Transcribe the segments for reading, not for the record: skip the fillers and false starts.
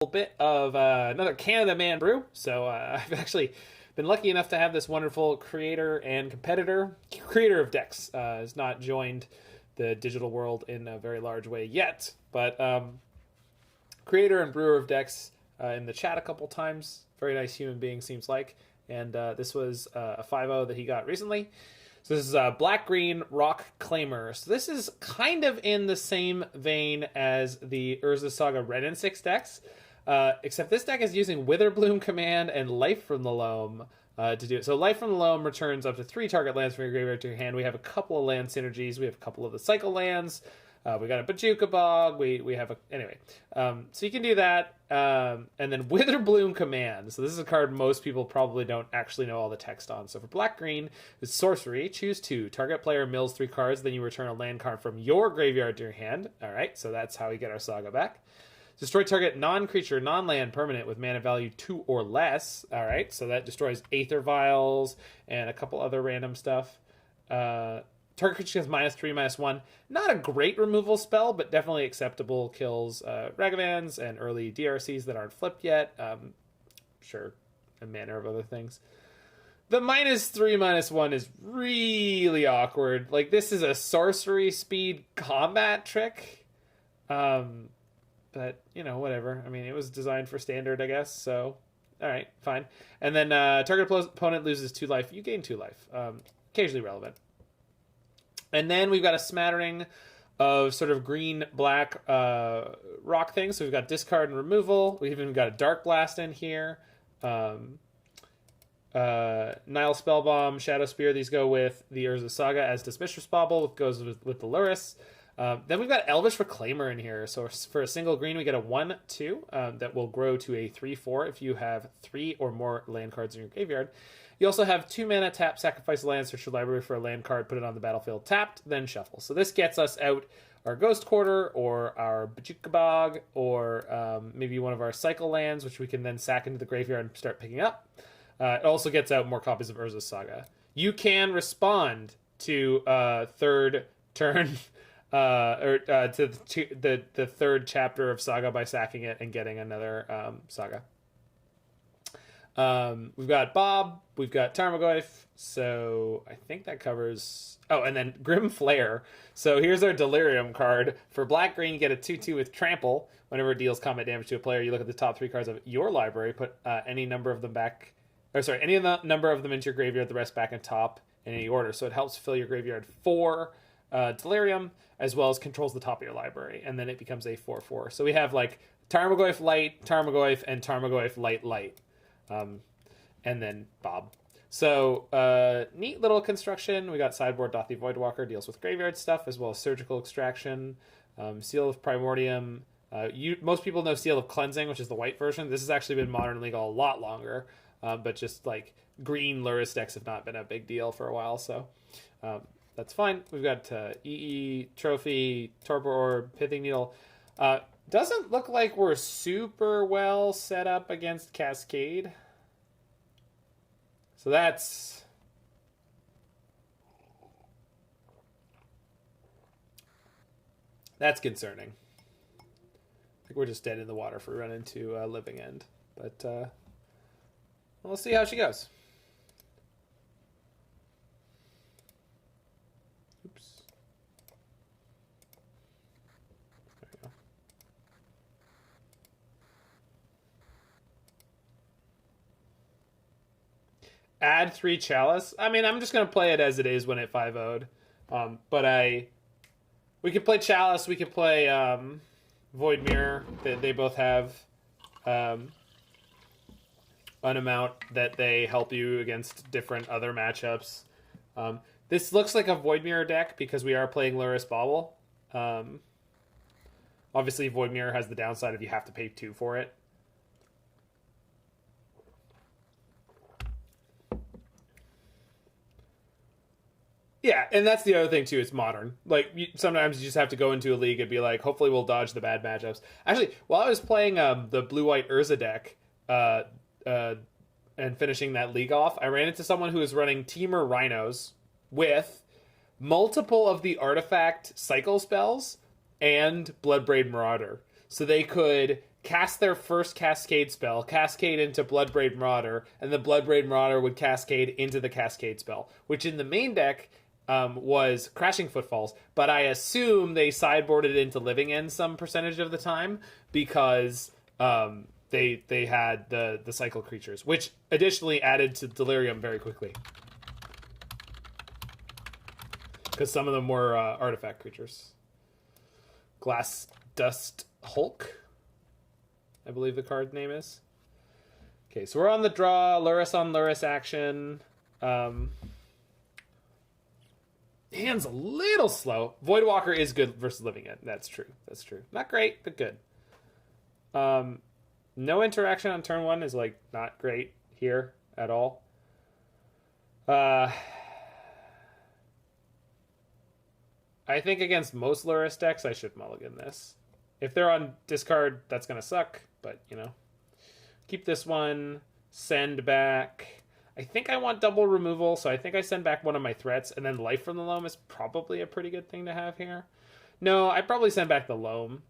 bit of another Canada Man brew. So I've actually been lucky enough to have this wonderful creator and creator of decks. Has not joined the digital world in a very large way yet, but creator and brewer of decks in the chat a couple times. Very nice human being, seems like. And this was a 5-0 that he got recently. So this is black-green Rockclaimer. So this is kind of in the same vein as the Urza Saga Red and 6 decks, except this deck is using Witherbloom Command and Life from the Loam to do it. So Life from the Loam returns up to 3 target lands from your graveyard to your hand. We have a couple of land synergies. We have a couple of the cycle lands. We got a Bojuka Bog. We have a... Anyway. So you can do that. And then Witherbloom Command. So this is a card most people probably don't actually know all the text on. So for black-green, it's sorcery. Choose 2. Target player mills 3 cards. Then you return a land card from your graveyard to your hand. All right. So that's how we get our Saga back. Destroy target non-creature, non-land permanent with mana value 2 or less. All right. So that destroys Aether Vials and a couple other random stuff. Target creature has -3, -1. Not a great removal spell, but definitely acceptable. Kills Ragavans and early DRCs that aren't flipped yet. Sure, a manner of other things. The -3, -1 is really awkward. Like, this is a sorcery speed combat trick. But, you know, whatever. I mean, it was designed for standard, I guess, so... Alright, fine. And then target opponent loses 2 life. You gain 2 life. Occasionally relevant. And then we've got a smattering of sort of green-black rock things. So we've got discard and removal. We've even got a Darkblast in here. Nihil Spellbomb, Shadowspear. These go with the Urza Saga, as does Mishra's Bauble. Goes with the Luris. Then we've got Elvish Reclaimer in here. So for a single green, we get a 1/2 that will grow to a 3/4 if you have 3 or more land cards in your graveyard. You also have 2 mana, tap, sacrifice a land, search your library for a land card, put it on the battlefield tapped, then shuffle. So this gets us out our Ghost Quarter or our Bojuka Bog or maybe one of our cycle lands, which we can then sack into the graveyard and start picking up. It also gets out more copies of Urza Saga. You can respond to third turn to the third chapter of Saga by sacking it and getting another Saga. We've got Bob, we've got Tarmogoyf, so I think that covers... Oh, and then Grim Flayer. So here's our Delirium card. For black-green, you get a 2/2 with Trample. Whenever it deals combat damage to a player, you look at the top 3 cards of your library, put any number of them back... any of the number of them into your graveyard, the rest back on top in any order. So it helps fill your graveyard for Delirium, as well as controls the top of your library, and then it becomes a 4/4. So we have, like, Tarmogoyf Light, Tarmogoyf, and Tarmogoyf Light. And then Bob. So, neat little construction. We got sideboard Dauthi Voidwalker, deals with graveyard stuff, as well as surgical extraction. Seal of Primordium. Most people know Seal of Cleansing, which is the white version. This has actually been modern legal a lot longer, but just like green Luris decks have not been a big deal for a while, so that's fine. We've got EE, Trophy, Torpor Orb, Pithing Needle. Doesn't look like we're super well set up against Cascade. So that's... That's concerning. I think we're just dead in the water if we run into Living End. But we'll see how she goes. Oops. There we go. Add 3 Chalice. I mean, I'm just going to play it as it is when it 5-0'd. But we could play Chalice. We could play Void Mirror. They both have an amount that they help you against different other matchups. This looks like a Void Mirror deck because we are playing Luris Bauble. Obviously, Void Mirror has the downside of you have to pay 2 for it. Yeah, and that's the other thing, too. It's modern. Like, sometimes you just have to go into a league and be like, hopefully we'll dodge the bad matchups. Actually, while I was playing the blue-white Urza deck and finishing that league off, I ran into someone who was running Temur Rhinos with multiple of the artifact cycle spells and Bloodbraid Marauder. So they could cast their first Cascade spell, Cascade into Bloodbraid Marauder, and the Bloodbraid Marauder would Cascade into the Cascade spell, which in the main deck was Crashing Footfalls, but I assume they sideboarded it into Living End some percentage of the time because they had the cycle creatures, which additionally added to Delirium very quickly. Because some of them were artifact creatures. Glass Dust Hulk, I believe the card name is. Okay, so we're on the draw. Lurrus on Lurrus action. Hand's a little slow. Voidwalker is good versus Living End. That's true. That's true. Not great, but good. No interaction on turn 1 is, like, not great here at all. I think against most Lurrus decks, I should mulligan this. If they're on discard, that's going to suck, but, you know. Keep this one. Send back. I think I want double removal, so I think I send back one of my threats, and then Life from the Loam is probably a pretty good thing to have here. No, I probably send back the Loam,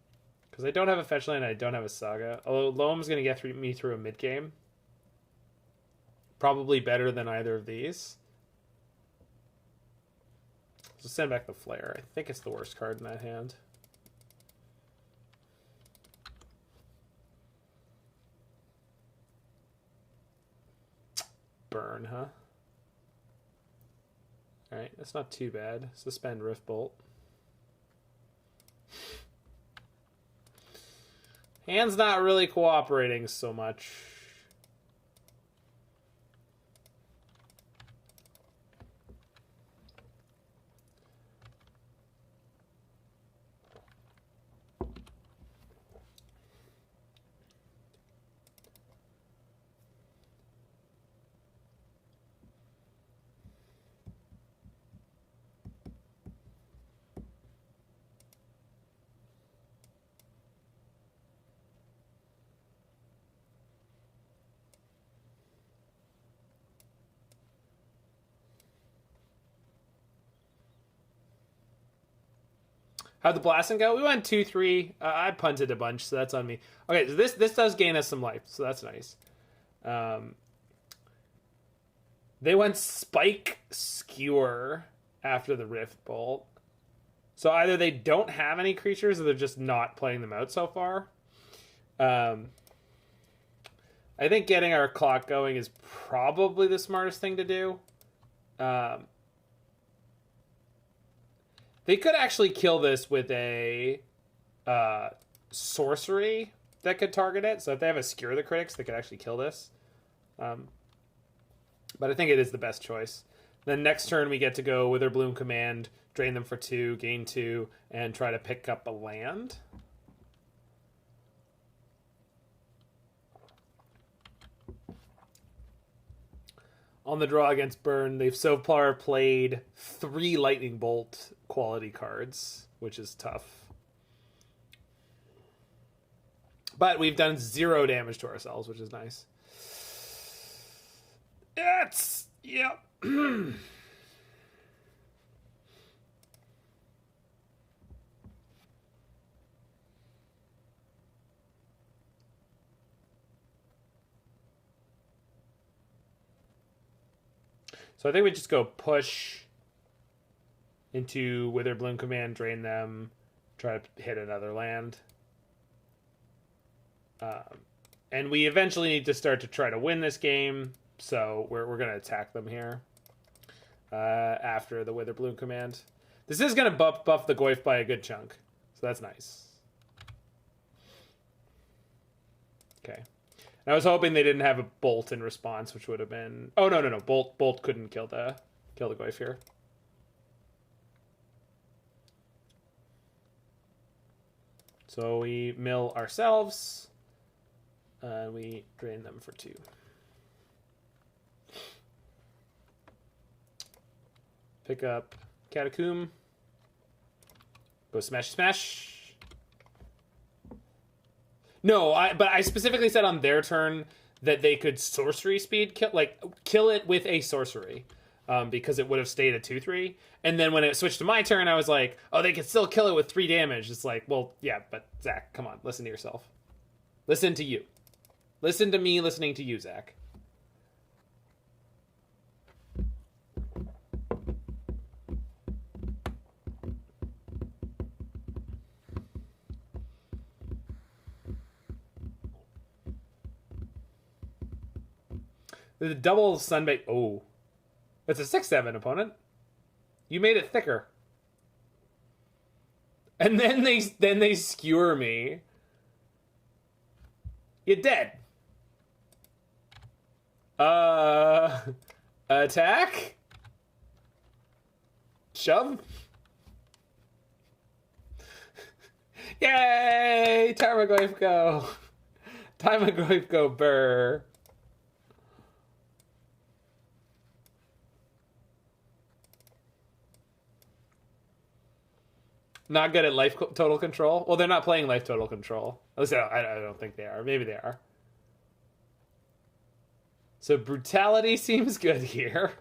because I don't have a fetch land and I don't have a Saga. Although Loam's going to get me through a mid-game. Probably better than either of these. So send back the Flare. I think it's the worst card in that hand. Burn, huh? Alright, that's not too bad. Suspend Riftbolt. Hand's not really cooperating so much. How'd the blasting go? We went 2-3. I punted a bunch, so that's on me. Okay, so this does gain us some life, so that's nice. They went Spike Skewer after the Rift Bolt. So either they don't have any creatures or they're just not playing them out so far. I think getting our clock going is probably the smartest thing to do. They could actually kill this with a sorcery that could target it. So if they have a Skewer the Critics, they could actually kill this. But I think it is the best choice. Then next turn we get to go Witherbloom Command, drain them for 2, gain 2, and try to pick up a land. On the draw against Burn, they've so far played 3 Lightning Bolt quality cards, which is tough. But we've done 0 damage to ourselves, which is nice. Yep. So I think we just go push into Witherbloom Command, drain them, try to hit another land. And we eventually need to start to try to win this game, so we're going to attack them here after the Witherbloom Command. This is going to buff the Goyf by a good chunk, so that's nice. Okay. I was hoping they didn't have a Bolt in response, which would have been... Oh, no. Bolt couldn't kill the Goyf here. So we mill ourselves. We drain them for 2. Pick up Catacomb. Go smash. No, but I specifically said on their turn that they could sorcery speed kill it with a sorcery, because it would have stayed a 2/3. And then when it switched to my turn, I was like, oh, they could still kill it with 3 damage. It's like, well, yeah, but Zach, come on, listen to yourself. Listen to you. Listen to me listening to you, Zach. The double sunbait. Oh. It's a 6/7 opponent. You made it thicker. And then they skewer me. You're dead. Attack? Shove? Yay! Tarmogoyf go. Tarmogoyf go burr. Not good at life total control. Well, they're not playing life total control. At least I don't think they are. Maybe they are. So brutality seems good here,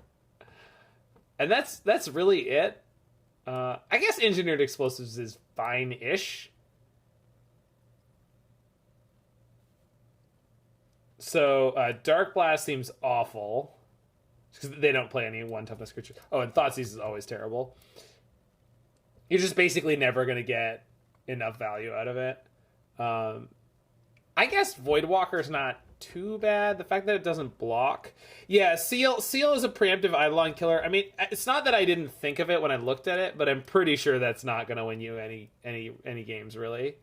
and that's really it. I guess engineered explosives is fine-ish. So Darkblast seems awful because they don't play any 1 toughness creatures. Oh, and Thoughtseize is always terrible. You're just basically never going to get enough value out of it. I guess Voidwalker's not too bad. The fact that it doesn't block. Yeah, Seal is a preemptive Eidolon killer. I mean, it's not that I didn't think of it when I looked at it, but I'm pretty sure that's not going to win you any games, really.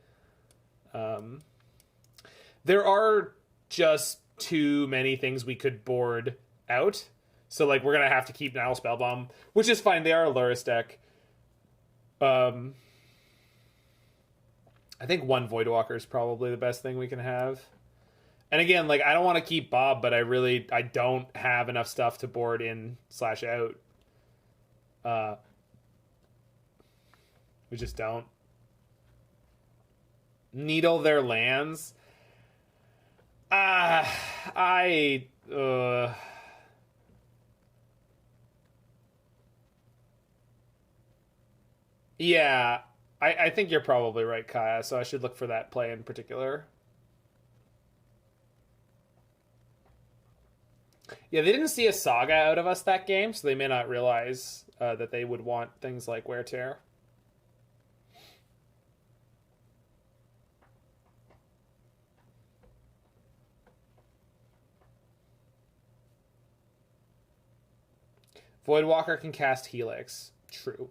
There are just too many things we could board out. So, like, we're going to have to keep Nihil Spellbomb, which is fine. They are a Lurrus deck. I think 1 Voidwalker is probably the best thing we can have. And again, like, I don't want to keep Bob, but I don't have enough stuff to board in /out. We just don't. Needle their lands. Yeah, I think you're probably right, Kaya, so I should look for that play in particular. Yeah, they didn't see a Saga out of us that game, so they may not realize that they would want things like Wear Tear. Voidwalker can cast Helix. True.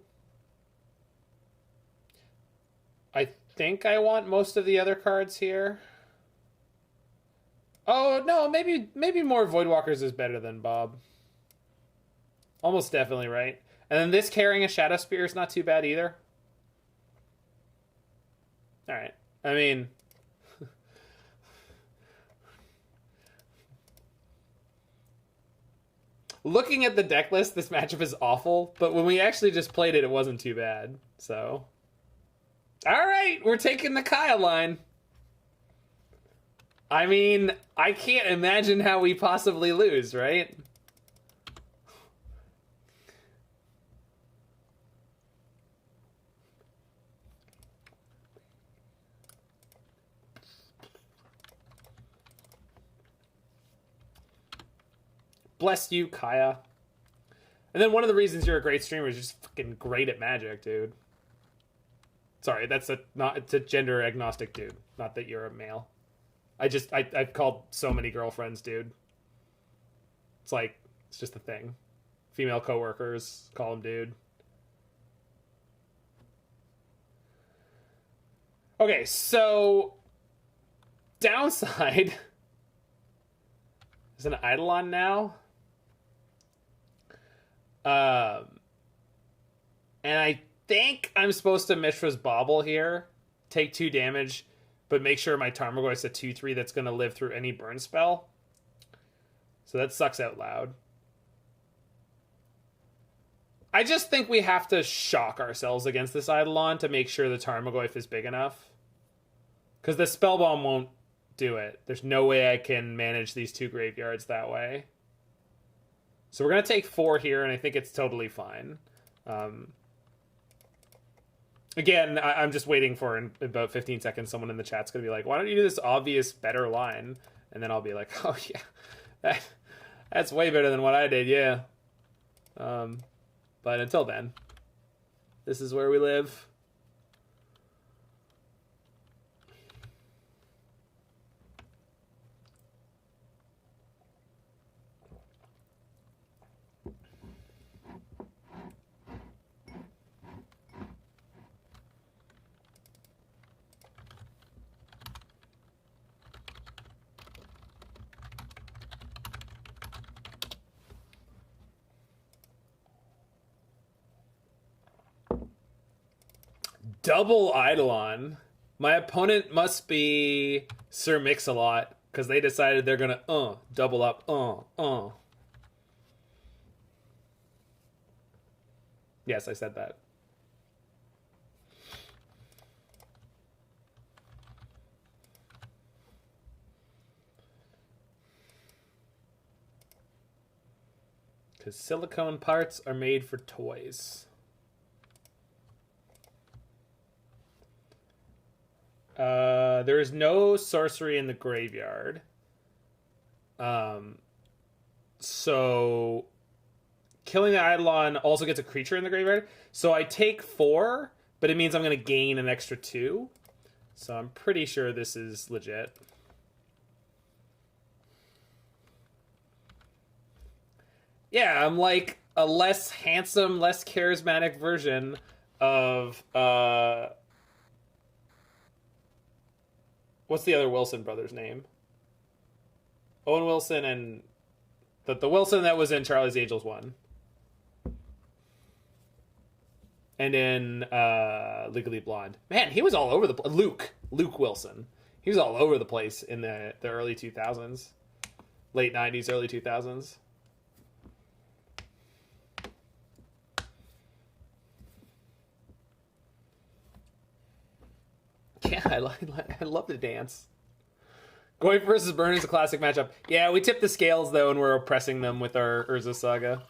I think I want most of the other cards here. Oh, no, maybe more Voidwalkers is better than Bob. Almost definitely right. And then this carrying a Shadowspear is not too bad either. Alright. I mean... looking at the deck list, this matchup is awful, but when we actually just played it, it wasn't too bad, so... Alright, we're taking the Kaya line. I mean, I can't imagine how we possibly lose, right? Bless you, Kaya. And then one of the reasons you're a great streamer is you're just fucking great at Magic, dude. Sorry, it's a gender agnostic dude. Not that you're a male. I've called so many girlfriends, dude. It's just a thing. Female coworkers call them dude. Okay, so downside is an Eidolon now. And I think I'm supposed to Mishra's Bauble here, take 2 damage, but make sure my Tarmogoyf's a 2/3 that's going to live through any burn spell. So that sucks out loud. I just think we have to shock ourselves against this Eidolon to make sure the Tarmogoyf is big enough. Because the Spellbomb won't do it. There's no way I can manage these 2 graveyards that way. So we're going to take 4 here, and I think it's totally fine. Again, I'm just waiting for in about 15 seconds someone in the chat's going to be like, why don't you do this obvious better line? And then I'll be like, oh yeah, that's way better than what I did, yeah. But until then, this is where we live. Double Eidolon. My opponent must be Sir Mix-a-Lot, because they decided they're gonna double up. Yes, I said that. Because silicone parts are made for toys. There is no sorcery in the graveyard. So killing the Eidolon also gets a creature in the graveyard. So I take 4, but it means I'm going to gain an extra 2. So I'm pretty sure this is legit. Yeah, I'm like a less handsome, less charismatic version of what's the other Wilson brother's name? Owen Wilson and the Wilson that was in Charlie's Angels 1. And in Legally Blonde. Man, he was all over the place. Luke Wilson. He was all over the place in the early 2000s. Late 90s, early 2000s. Yeah, I love the dance. Goyf versus Burn is a classic matchup. Yeah, we tip the scales, though, and we're oppressing them with our Urza Saga.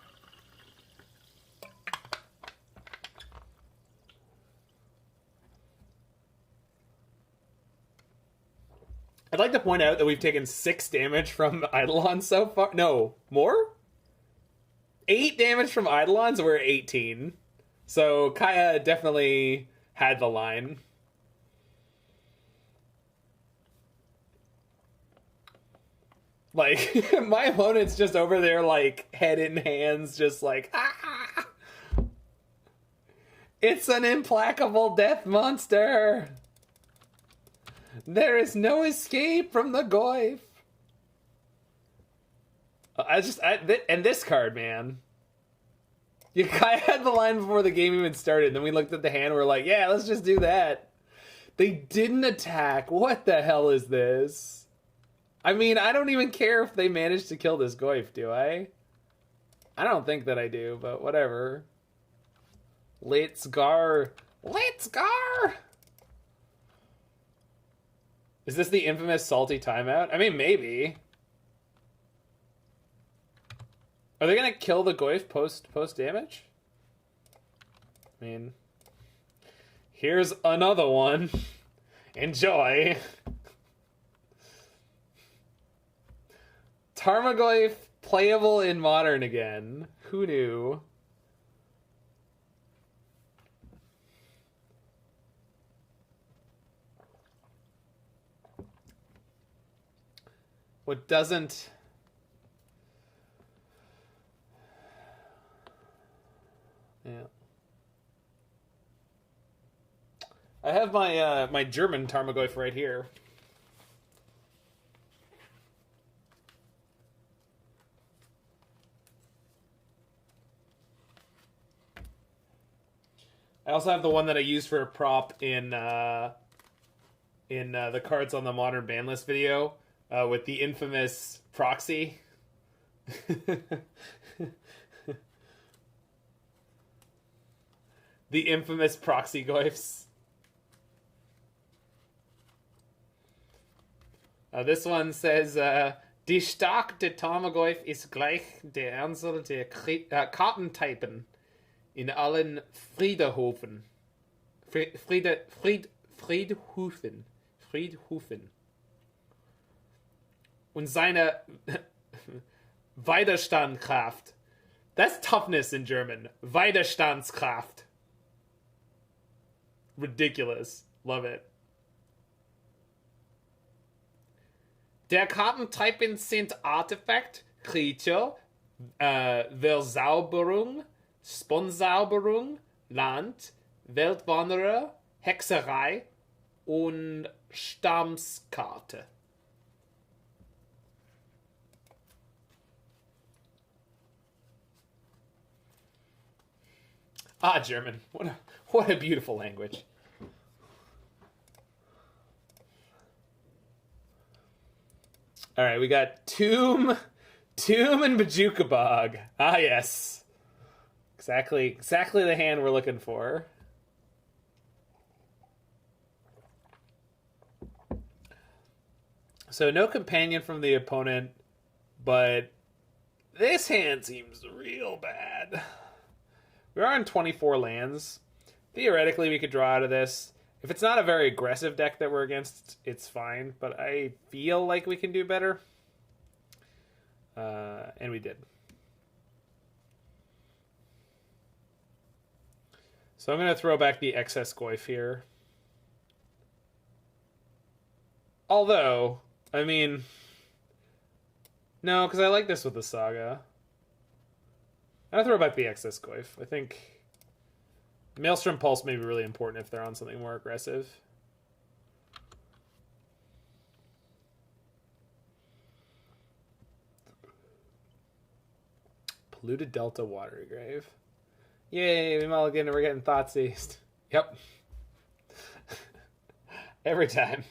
I'd like to point out that we've taken 6 damage from Eidolon so far. No, more? 8 damage from Eidolon, so we're at 18. So Kaya definitely had the line. Like, my opponent's just over there, like, head in hands, just like, ah! It's an implacable death monster! There is no escape from the Goyf! And this card, man. I had the line before the game even started, and then we looked at the hand, and we're like, yeah, let's just do that. They didn't attack. What the hell is this? I mean, I don't even care if they manage to kill this Goyf, do I? I don't think that I do, but whatever. Let's gar. Let's gar! Is this the infamous salty timeout? I mean, maybe. Are they gonna kill the Goyf post damage? I mean, here's another one. Enjoy. Tarmogoyf playable in Modern again. Who knew? What doesn't... Yeah. I have my my German Tarmogoyf right here. I also have the one that I used for a prop in the cards on the Modern ban list video with the infamous proxy. The infamous proxy Goyfs. This one says, Die Stark der Tarmogoyf ist gleich der Anzahl der Kartentypen in allen Friedhöfen. Friedhufen. Und seine Widerstandskraft. That's toughness in German. Widerstandskraft. Ridiculous. Love it. Der Kartentypen sind Artefakt, Creature, Versauberung, Sponsauberung, Land, Weltwanderer, Hexerei und Stammskarte. Ah, German. What a beautiful language. All right, we got Tomb and Bojuka Bog. Ah, yes. Exactly the hand we're looking for. So no companion from the opponent, but this hand seems real bad. We are on 24 lands. Theoretically, we could draw out of this. If it's not a very aggressive deck that we're against, it's fine. But I feel like we can do better. And we did. So I'm going to throw back the excess Goyf here. Although, I mean... No, because I like this with the Saga. I'm going to throw back the excess Goyf. I think... Maelstrom Pulse may be really important if they're on something more aggressive. Polluted Delta Watergrave. Yay, we mulligan and we're getting Thoughtseized. Yep. Every time.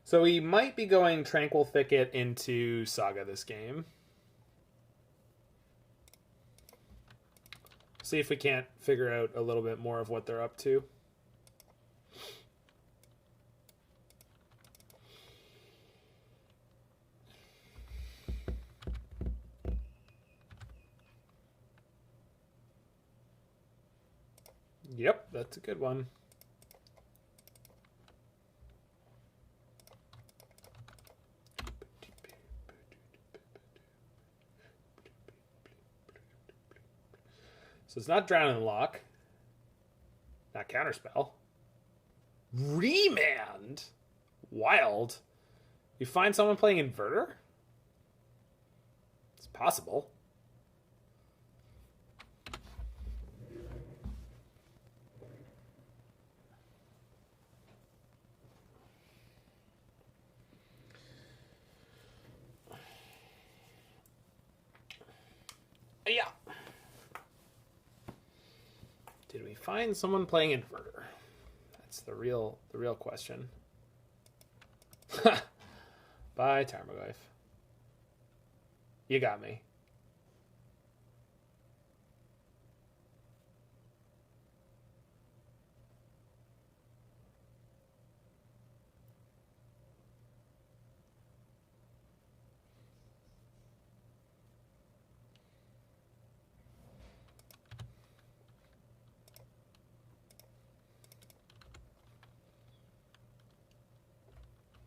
So we might be going Tranquil Thicket into Saga this game. See if we can't figure out a little bit more of what they're up to. Yep, that's a good one. So it's not Drown and Lock. Not Counterspell. Remand? Wild. You find someone playing Inverter? It's possible. Yeah. Did we find someone playing Inverter? That's the real question. Bye, Tarmogoyf. You got me.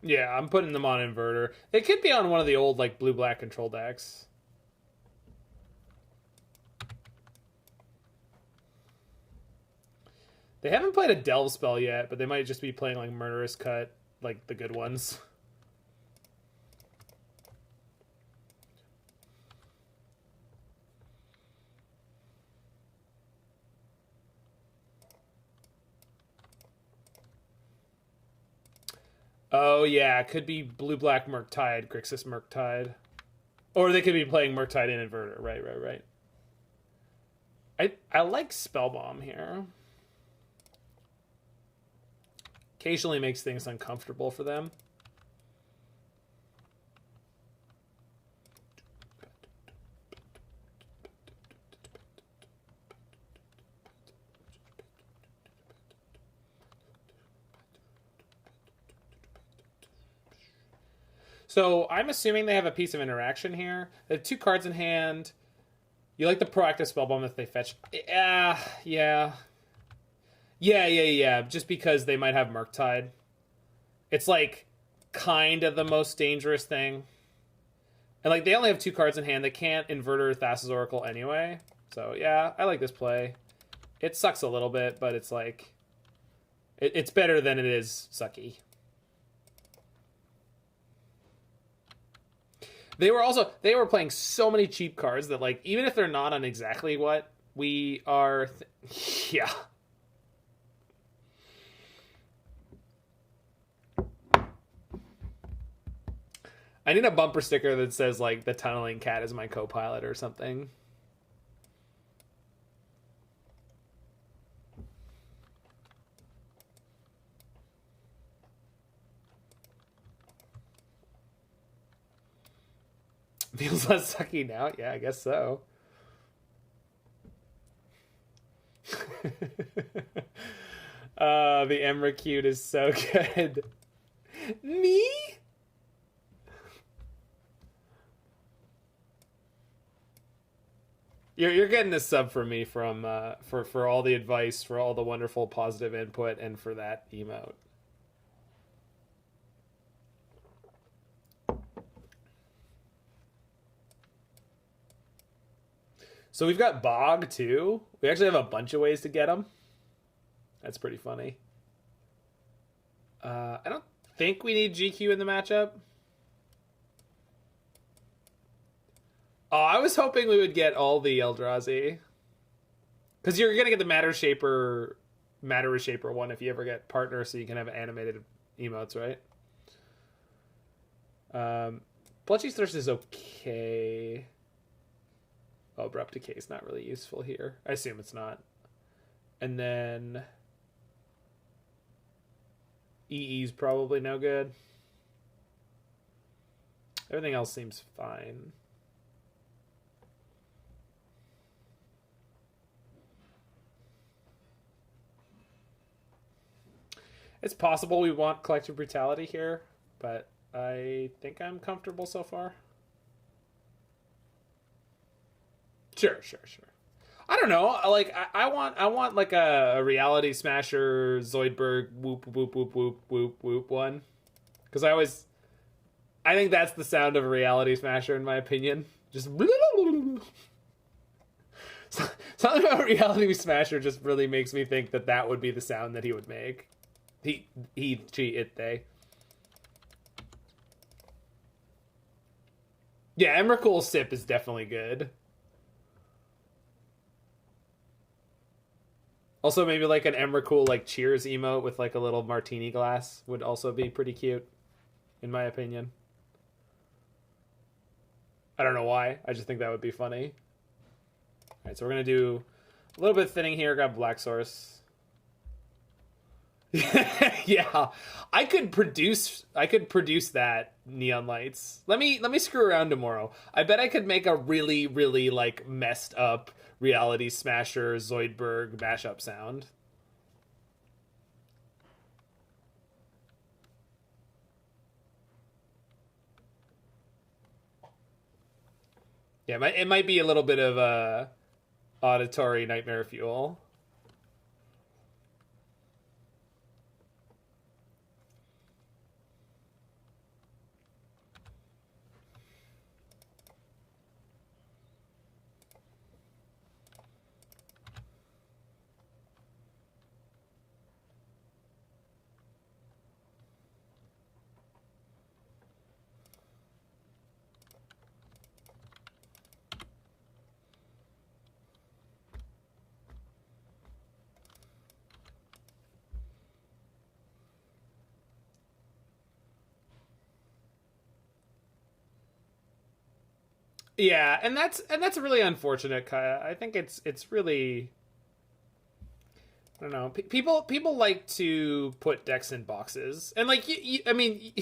Yeah, I'm putting them on Inverter. They could be on one of the old, like, blue-black control decks. They haven't played a Delve spell yet, but they might just be playing, like, Murderous Cut, like the good ones. Oh, yeah, it could be Blue-Black Murktide, Grixis Murktide. Or they could be playing Murktide in Inverter. Right. I like Spellbomb here. Occasionally makes things uncomfortable for them. So I'm assuming they have a piece of interaction here. They have 2 cards in hand. You like the proactive Spellbomb if they fetch. Yeah. Just because they might have Murktide. It's like kind of the most dangerous thing. And like they only have 2 cards in hand. They can't Inverter Thassa's Oracle anyway. So yeah, I like this play. It sucks a little bit, but it's like it's better than it is sucky. They were playing so many cheap cards that like even if they're not on exactly what we are yeah. I need a bumper sticker that says like the tunneling cat is my co-pilot or something. Feels less sucky now? Yeah, I guess so. The Emrakute is so good. Me? You're getting a sub from me from for all the advice, for all the wonderful positive input, and for that emote. So we've got Bog, too. We actually have a bunch of ways to get him. That's pretty funny. I don't think we need GQ in the matchup. Oh, I was hoping we would get all the Eldrazi. Because you're going to get the Matter Reshaper one if you ever get Partner, so you can have animated emotes, right? Bloodchief's Thirst is okay. Oh, Abrupt Decay is not really useful here. I assume it's not. And then EE's probably no good. Everything else seems fine. It's possible we want Collective Brutality here, but I think I'm comfortable so far. Sure. I don't know. Like I want like a Reality Smasher Zoidberg whoop one, because I think that's the sound of a Reality Smasher in my opinion. Just something about Reality Smasher just really makes me think that would be the sound that he would make. He, she, it, they. Yeah, Emrakul Sip is definitely good. Also, maybe like an Emrakul like Cheers emote with like a little martini glass would also be pretty cute, in my opinion. I don't know why. I just think that would be funny. Alright, so we're going to do a little bit thinning here. Grab Black Source. Yeah. I could produce that Neon Lights. Let me screw around tomorrow. I bet I could make a really, really like messed up Reality Smasher Zoidberg mashup sound. Yeah, it might be a little bit of a auditory nightmare fuel. Yeah, and that's really unfortunate, Kaya. I think it's really, I don't know. People like to put decks in boxes, and like I mean,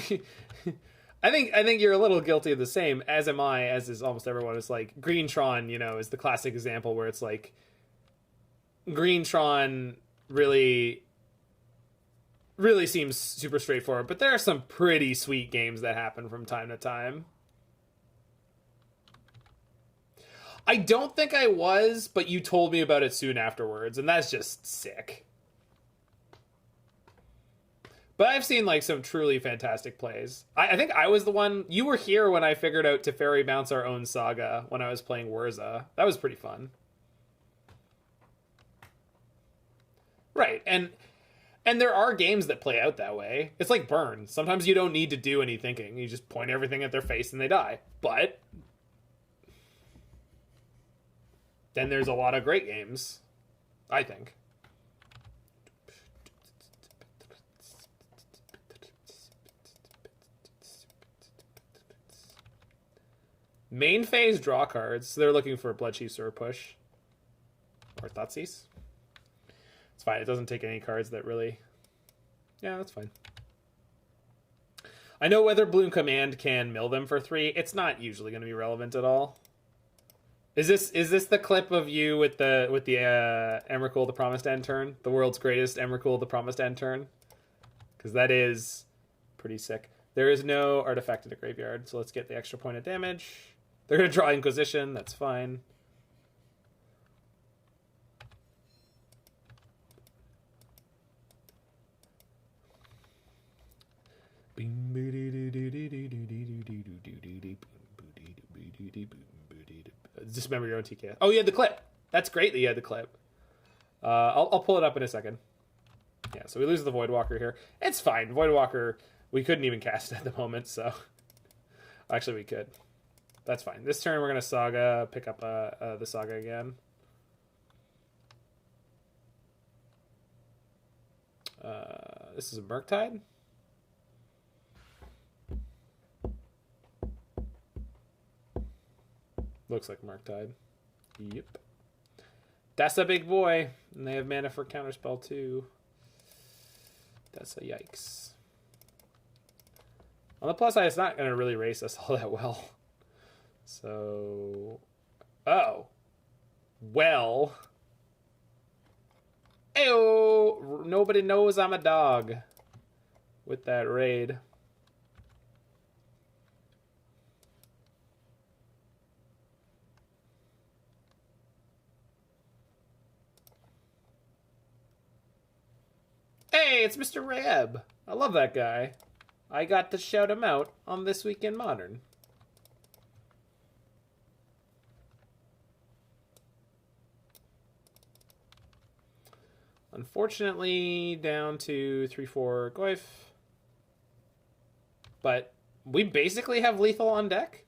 I think you're a little guilty of the same. As am I. As is almost everyone. It's like Greentron, is the classic example where it's like Greentron really really seems super straightforward, but there are some pretty sweet games that happen from time to time. I don't think I was, but you told me about it soon afterwards, and that's just sick. But I've seen like some truly fantastic plays. I think I was the one... You were here when I figured out Teferi bounce our own Saga when I was playing Urza. That was pretty fun. Right, and there are games that play out that way. It's like Burn. Sometimes you don't need to do any thinking. You just point everything at their face and they die. But then there's a lot of great games, I think. Main phase draw cards. So they're looking for Bloodchief or push. Or Thoughtseize. It's fine. It doesn't take any cards that really... Yeah, that's fine. I know Witherbloom Command can mill them for 3. It's not usually going to be relevant at all. Is this the clip of you with the Emrakul the Promised End turn? The world's greatest Emrakul the Promised End turn? Because that is pretty sick. There is no artifact in the graveyard, so let's get the extra point of damage. They're going to draw Inquisition. That's fine. Just remember your own TK. Oh, you had the clip. That's great that you had the clip. I'll pull it up in a second. Yeah, so we lose the Voidwalker here. It's fine. Voidwalker, we couldn't even cast it at the moment, so... Actually, we could. That's fine. This turn, we're going to Saga, pick up the Saga again. This is a Murktide. Looks like Murktide. Yep. That's a big boy. And they have mana for Counterspell, too. That's a yikes. On the plus side, it's not going to really race us all that well. So... Oh. Well. Ayo! Nobody knows I'm a dog. With that raid. Hey, it's Mr. Reb. I love that guy. I got to shout him out on This Week in Modern. Unfortunately, down to 3/4 Goyf. But we basically have lethal on deck.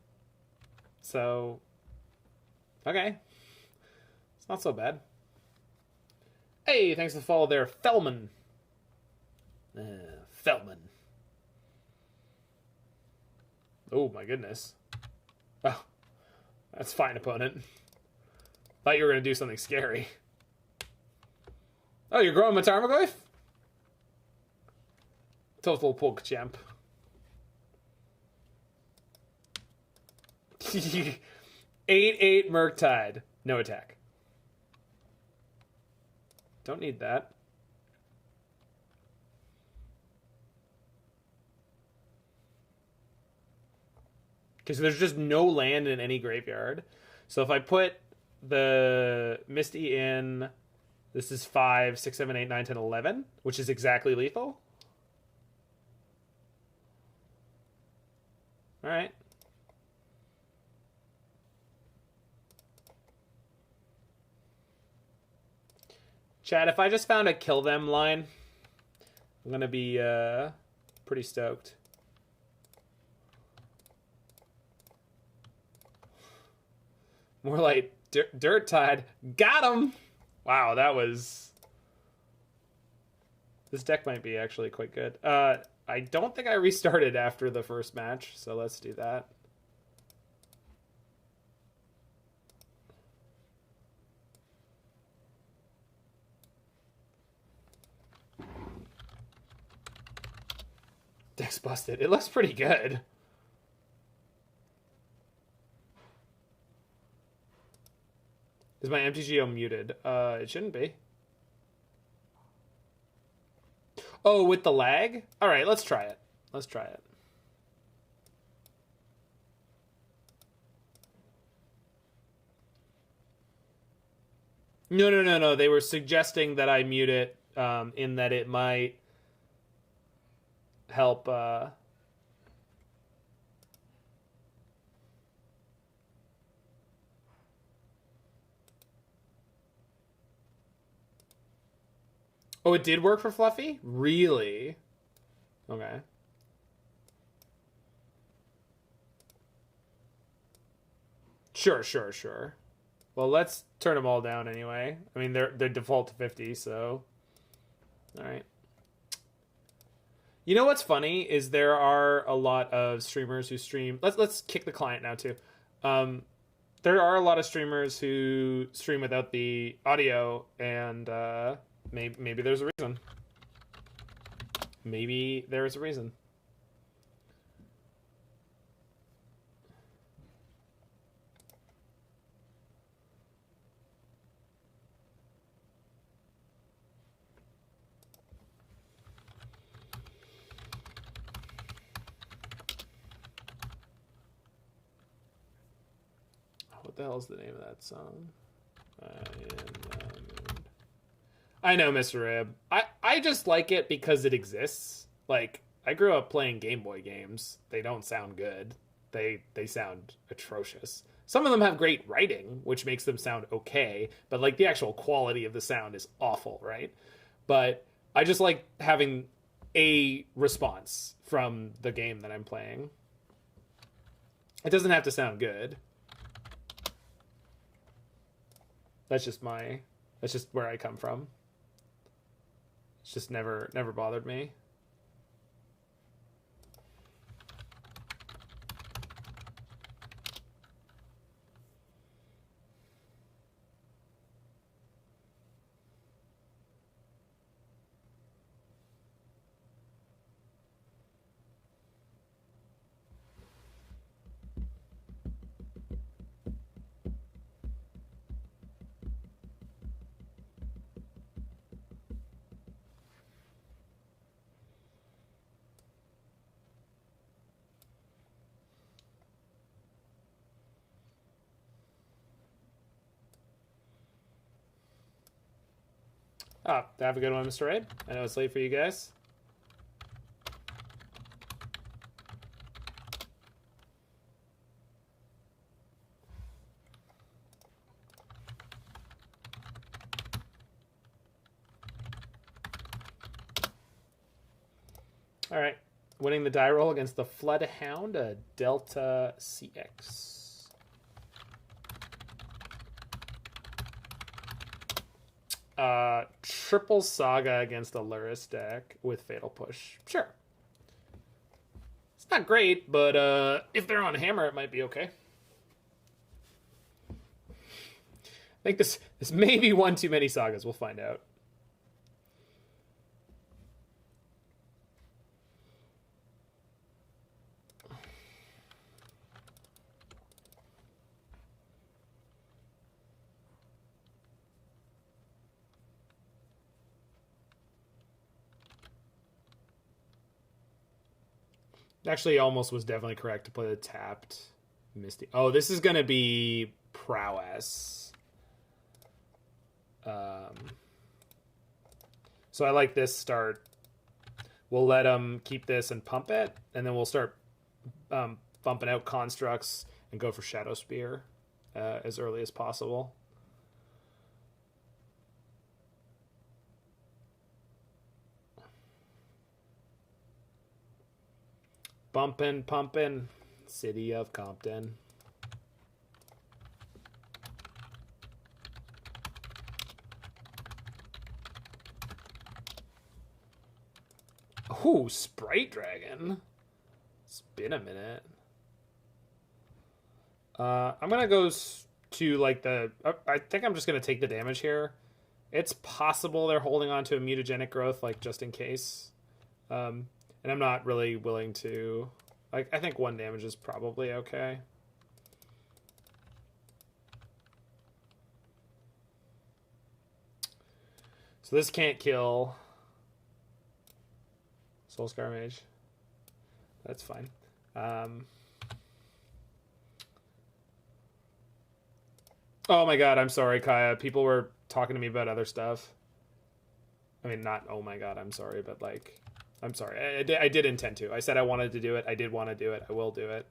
So, okay. It's not so bad. Hey, thanks for the follow there, Fellman. Feldman. Oh my goodness. Oh, that's fine, opponent. Thought you were going to do something scary. Oh, you're growing my Tarmogoyf? Total poke champ. 8/8 Murktide. No attack. Don't need that. Because there's just no land in any graveyard. So if I put the Misty in, this is 5, 6, 7, 8, 9, 10, 11, which is exactly lethal. All right. Chad, if I just found a kill them line, I'm going to be pretty stoked. More like Dirt Tide. Got him! Wow, that was... This deck might be actually quite good. I don't think I restarted after the first match, so let's do that. Deck's busted. It looks pretty good. Is my MTGO muted? It shouldn't be. Oh, with the lag? All right, let's try it. Let's try it. No. They were suggesting that I mute it, in that it might help. Oh, it did work for Fluffy? Really? Okay. Sure. Well, let's turn them all down anyway. I mean, they're default to 50, so... Alright. You know what's funny is there are a lot of streamers who stream... Let's kick the client now, too. There are a lot of streamers who stream without the audio, and maybe there's a reason. Maybe there is a reason. What the hell is the name of that song? I know, Mr. Rib. I just like it because it exists. Like, I grew up playing Game Boy games. They don't sound good. They sound atrocious. Some of them have great writing, which makes them sound okay, but like the actual quality of the sound is awful, right? But I just like having a response from the game that I'm playing. It doesn't have to sound good. That's just where I come from. It's just never bothered me. Oh, have a good one, Mr. Raid. I know it's late for you guys. All right. Winning the die roll against the Floodhound, a Delta CX. Triple Saga against a Luris deck with Fatal Push. Sure. It's not great, but if they're on Hammer, it might be okay. I think this may be one too many Sagas. We'll find out. Actually, almost was definitely correct to play the tapped Misty. Oh, this is going to be Prowess. So I like this start. We'll let them keep this and pump it, and then we'll start bumping out constructs and go for Shadowspear as early as possible. Pumpin', City of Compton. Ooh, Sprite Dragon. It's been a minute. I'm gonna go to like the... I think I'm just gonna take the damage here. It's possible they're holding on to a mutagenic growth, like just in case. And I'm not really willing to... Like, I think 1 damage is probably okay. So this can't kill. Soulscar Mage. That's fine. Oh my god, I'm sorry, Kaya. People were talking to me about other stuff. I mean, not oh my god, I'm sorry, but like, I'm sorry. I did intend to. I said I wanted to do it. I did want to do it. I will do it.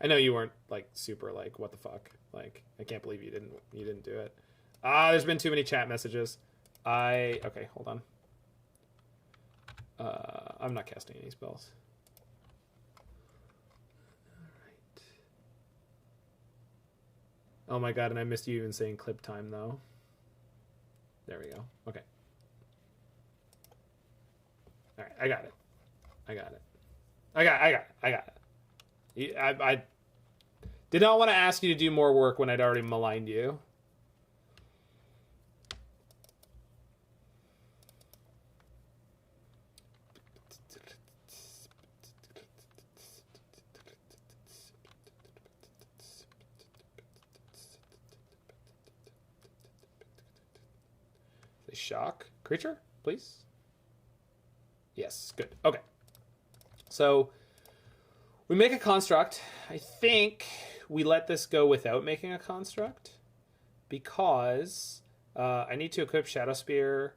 I know you weren't like super like what the fuck. Like, I can't believe you didn't do it. There's been too many chat messages. Okay, hold on. I'm not casting any spells. Alright. Oh my god, and I missed you even saying clip time though. There we go. Okay. Alright, I got it. I got it. I did not want to ask you to do more work when I'd already maligned you. Say shock creature, please. Yes, good. Okay. So we make a construct. I think we let this go without making a construct because I need to equip Shadowspear,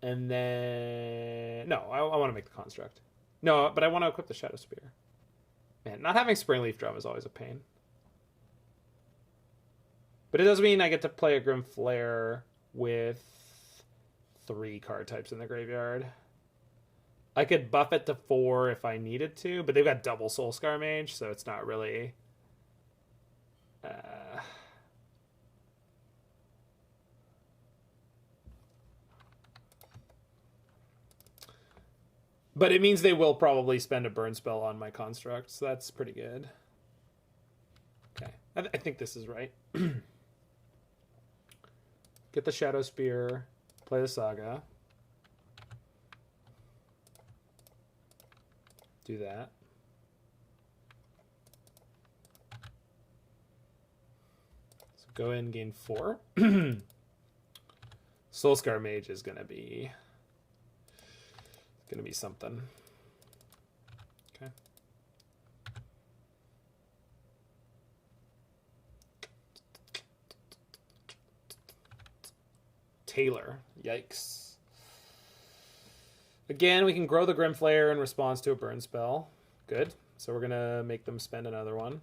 and then no, I want to make the construct. No, but I want to equip the Shadowspear. Man, not having Springleaf Drum is always a pain. But it does mean I get to play a Grim Flayer with 3 card types in the graveyard. I could buff it to 4 if I needed to, but they've got double Soulscar Mage, so it's not really... But it means they will probably spend a burn spell on my construct, so that's pretty good. Okay, I think this is right. Get the Shadowspear, play the Saga. Do that. So go in, gain 4. Soulscar Mage is gonna be something. Okay. Taylor. Yikes. Again, we can grow the Grim Flayer in response to a burn spell. Good. So we're going to make them spend another one.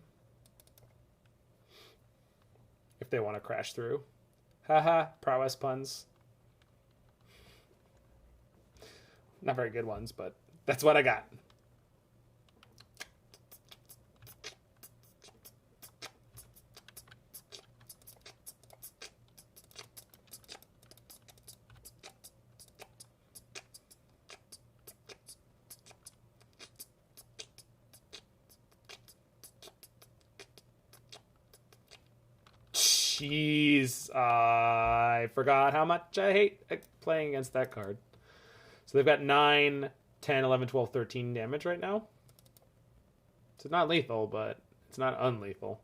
If they want to crash through. Haha, prowess puns. Not very good ones, but that's what I got. Jeez, I forgot how much I hate playing against that card. So they've got 9, 10, 11, 12, 13 damage right now. So it's not lethal, but it's not unlethal.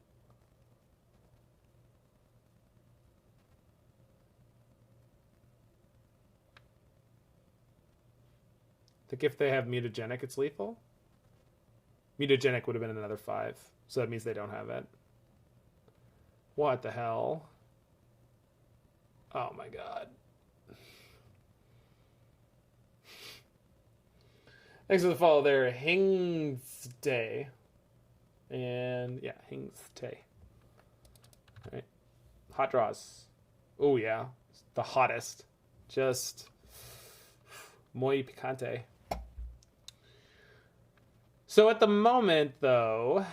I think if they have mutagenic, it's lethal. Mutagenic would have been another 5, so that means they don't have it. What the hell? Oh my god. Thanks for the follow there, Hingstay. And yeah, Hingstay. Alright. Hot draws. Oh yeah. The hottest. Just muy picante. So at the moment, though,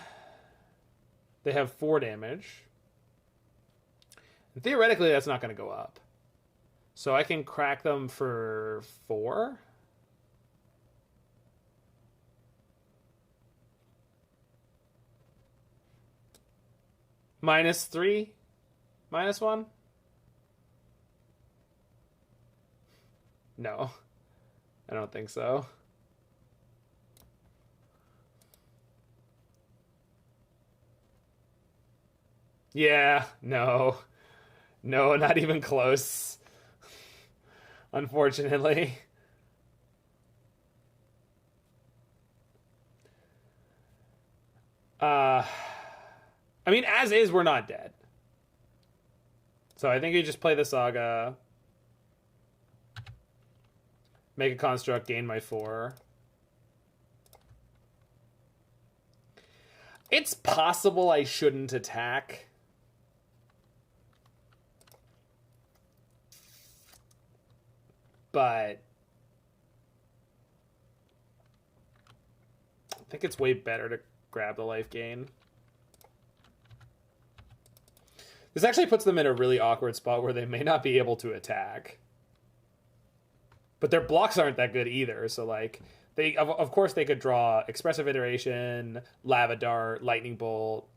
they have 4 damage. And theoretically, that's not going to go up. So I can crack them for 4. -3? -1? No. I don't think so. Yeah, no. No, not even close. Unfortunately. I mean, as is, we're not dead. So I think you just play the Saga. Make a construct, gain my 4. It's possible I shouldn't attack. But I think it's way better to grab the life gain. This actually puts them in a really awkward spot where they may not be able to attack. But their blocks aren't that good either, so like they of course they could draw Expressive Iteration, Lava Dart, Lightning Bolt.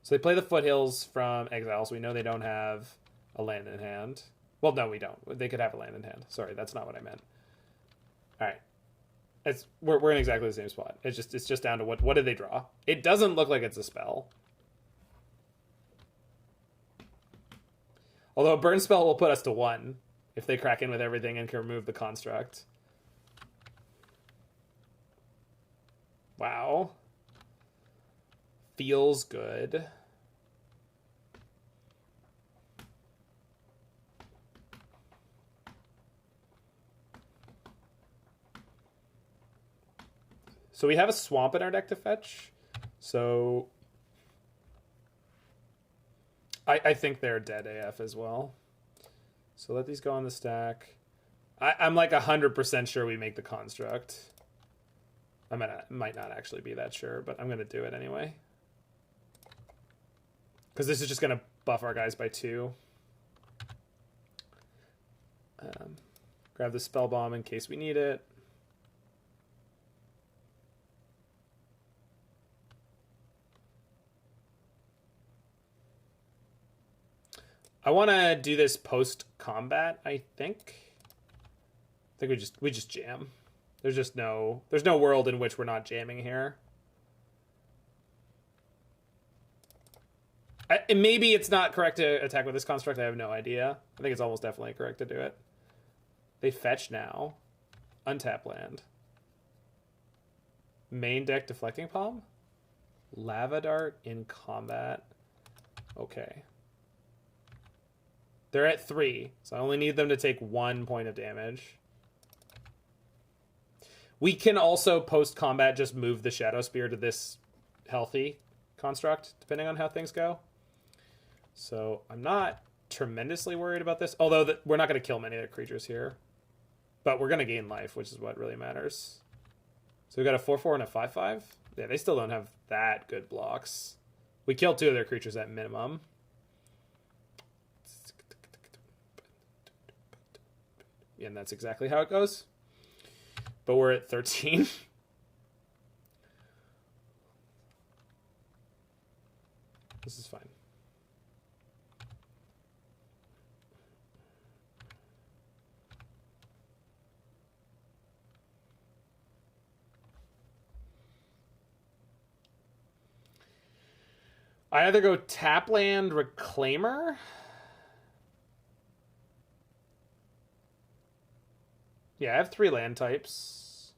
So they play the Foothills from exile, so we know they don't have a land in hand. Well, no, we don't. They could have a land in hand. Sorry, that's not what I meant. All right, we're in exactly the same spot. It's just down to what did they draw? It doesn't look like it's a spell. Although a burn spell will put us to 1 if they crack in with everything and can remove the construct. Wow. Feels good. So we have a swamp in our deck to fetch. So I think they're dead AF as well. So let these go on the stack. I'm like 100% sure we make the construct. I might not actually be that sure, but I'm going to do it anyway. Because this is just going to buff our guys by 2. Grab the Spellbomb in case we need it. I want to do this post-combat, I think. I think we just jam. There's no world in which we're not jamming here. Maybe it's not correct to attack with this construct. I have no idea. I think it's almost definitely correct to do it. They fetch now. Untap land. Main deck Deflecting Palm. Lava Dart in combat. Okay. They're at 3, so I only need them to take 1 point of damage. We can also, post-combat, just move the Shadowspear to this healthy construct, depending on how things go. So I'm not tremendously worried about this, although we're not going to kill many of the creatures here. But we're going to gain life, which is what really matters. So we got a 4/4 and a 5/5. Yeah, they still don't have that good blocks. We killed 2 of their creatures at minimum. And that's exactly how it goes. But we're at 13. This is fine. I either go Tapland Reclaimer. Yeah, I have 3 land types.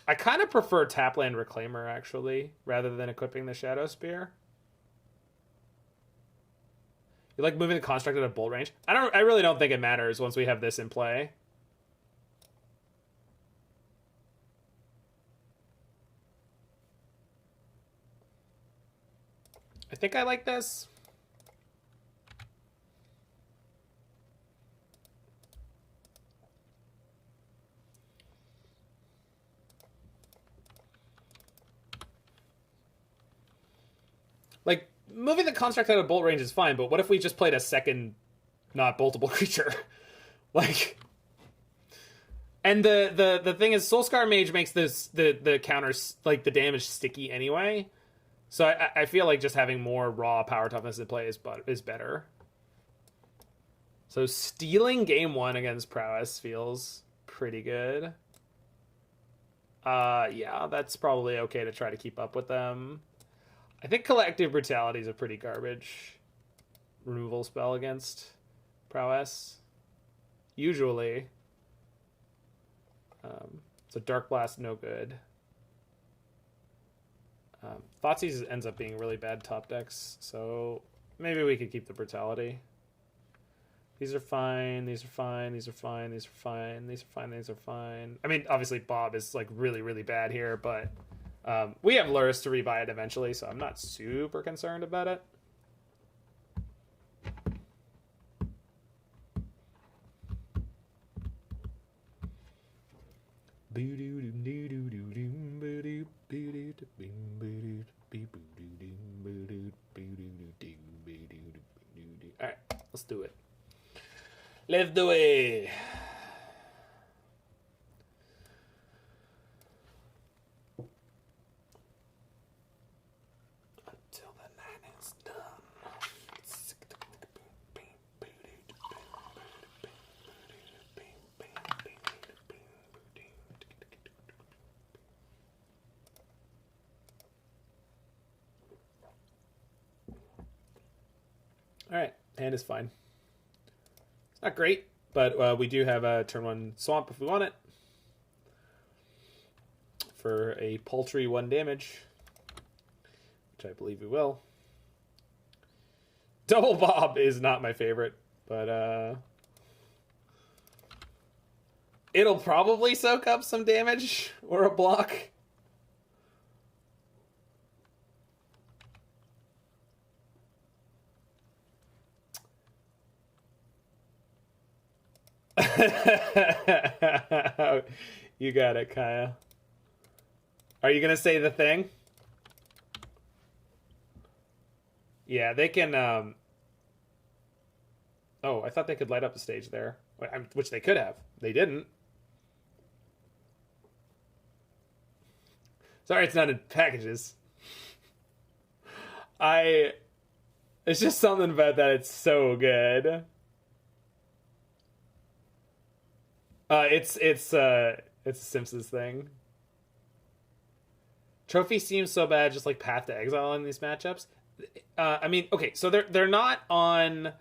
I kind of prefer Tapland Reclaimer, actually, rather than equipping the Shadowspear. You like moving the construct at a bolt range? I really don't think it matters once we have this in play. I think I like this. Like, moving the construct out of bolt range is fine, but what if we just played a second not boltable creature? Like, and the thing is, Soulscar Mage makes this the counters, like the damage, sticky anyway. So I feel like just having more raw power toughness in play is better. So stealing game 1 against Prowess feels pretty good. Yeah, that's probably okay to try to keep up with them. I think Collective Brutality is a pretty garbage removal spell against Prowess. usually. So Darkblast, no good. Thoughtseize ends up being really bad top decks, so maybe we could keep the Brutality. These are fine, these are fine, these are fine, these are fine, these are fine, these are fine. I mean, obviously Bob is like really, really bad here, but we have lures to rebuy it eventually, so I'm not super concerned about it. Alright, let's do it. Let's do it. Until the night is done. Alright, hand is fine. It's not great, but we do have a turn 1 swamp if we want it. For a paltry 1 damage. Which I believe we will. Double Bob is not my favorite, but it'll probably soak up some damage or a block. You got it, Kaya. Are you gonna say the thing? Yeah, they can. Oh, I thought they could light up the stage there, which they could have. They didn't. Sorry, it's not in packages. It's just something about that. It's so good. It's a Simpsons thing. Trophy seems so bad, just like Path to Exile in these matchups. I mean, okay, so they're not on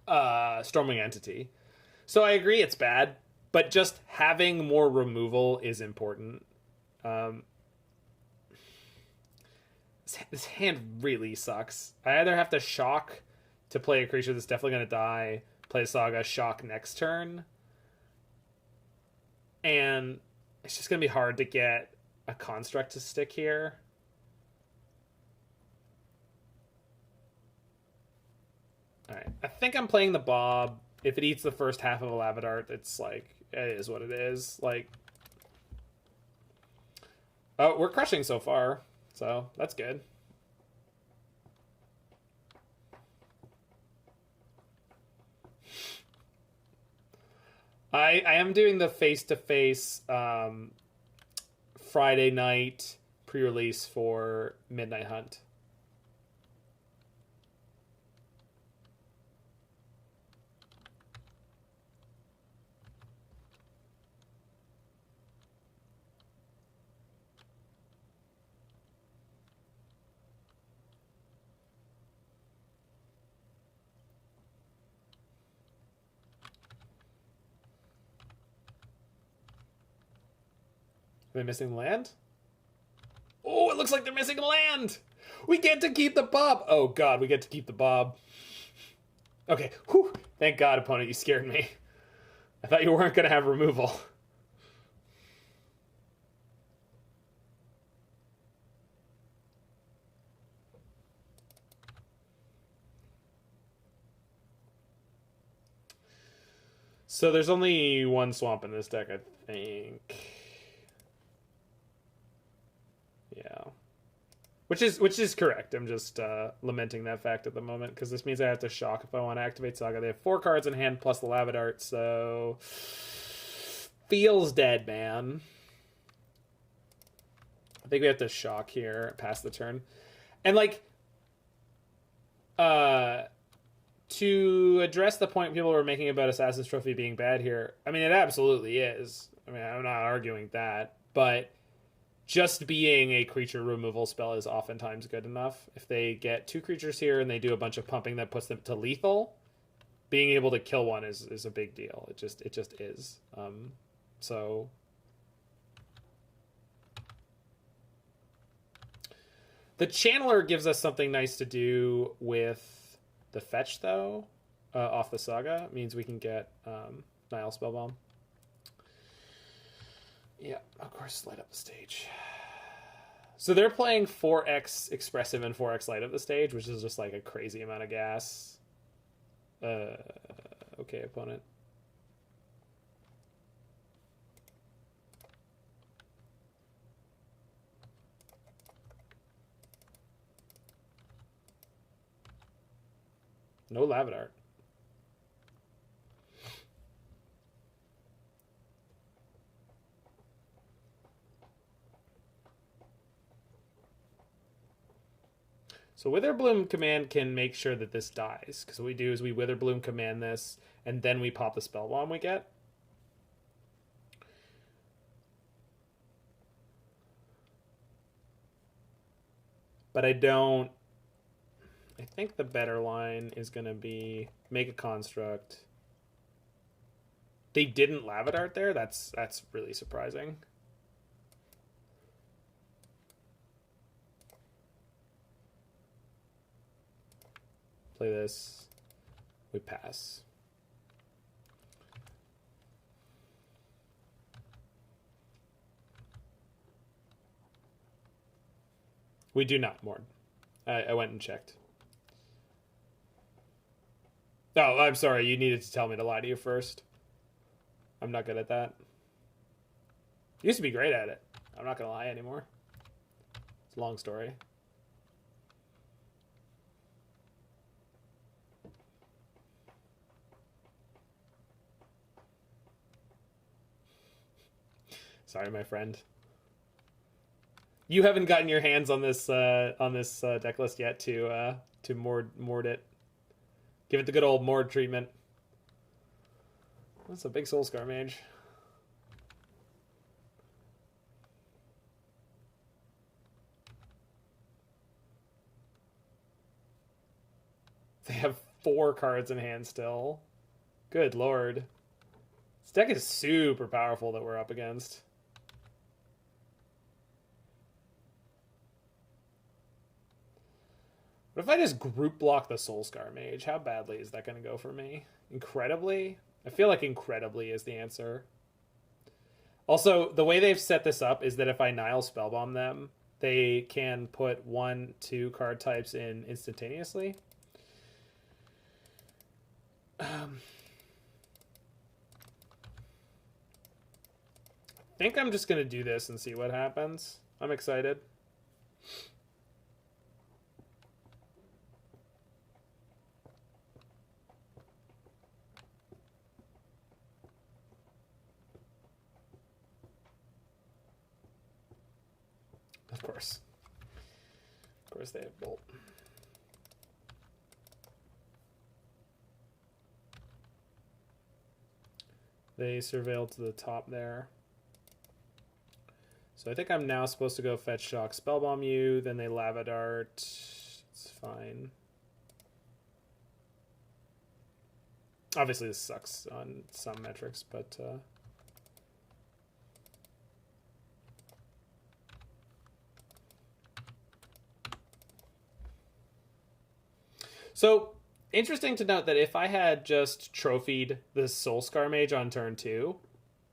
Storming Entity, so I agree it's bad. But just having more removal is important. This hand really sucks. I either have to shock to play a creature that's definitely going to die, play Saga, shock next turn, and it's just going to be hard to get a construct to stick here. Alright, I think I'm playing the Bob. If it eats the first half of a Lava Dart, it's like, it is what it is. Like, oh, we're crushing so far, so that's good. I am doing the face-to-face Friday night pre-release for Midnight Hunt. Are they missing land? Oh, it looks like they're missing land! We get to keep the Bob! Oh god, we get to keep the Bob. Okay, whew. Thank god, opponent, you scared me. I thought you weren't going to have removal. So there's only one swamp in this deck, I think. Yeah, which is correct. I'm just lamenting that fact at the moment because this means I have to shock if I want to activate Saga. They have 4 cards in hand plus the Lava Dart, so feels dead, man. I think we have to shock here, pass the turn, and like to address the point people were making about Assassin's Trophy being bad here. I mean, it absolutely is. I mean, I'm not arguing that, but just being a creature removal spell is oftentimes good enough. If they get 2 creatures here and they do a bunch of pumping that puts them to lethal, being able to kill one is a big deal. It just is. So the Channeler gives us something nice to do with the fetch, though, off the Saga. It means we can get Nihil Spellbomb. Yeah, of course, light up the stage. So they're playing 4x Expressive and 4x light up the stage, which is just like a crazy amount of gas. Okay, opponent. No Lava Dart. So Witherbloom Command can make sure that this dies, because what we do is we Witherbloom Command this, and then we pop the Spellbomb we get. But I think the better line is going to be make a construct. They didn't Lava Dart there? That's really surprising. Play this. We pass. We do not, Mord. I went and checked. Oh, I'm sorry. You needed to tell me to lie to you first. I'm not good at that. Used to be great at it. I'm not going to lie anymore. It's a long story. Sorry, my friend. You haven't gotten your hands on this deck list yet to Mord it. Give it the good old Mord treatment. That's a big Soulscar Mage. They have 4 cards in hand still. Good lord. This deck is super powerful that we're up against. What if I just group block the Soulscar Mage? How badly is that going to go for me? Incredibly? I feel like incredibly is the answer. Also, the way they've set this up is that if I Nihil Spellbomb them, they can put 1-2 card types in instantaneously. I think I'm just going to do this and see what happens. I'm excited. Of course. Of course they have Bolt. They surveil to the top there. So I think I'm now supposed to go Fetch Shock, Spellbomb you, then they Lava Dart. It's fine. Obviously this sucks on some metrics, but... So, interesting to note that if I had just trophied the Soulscar Mage on turn 2,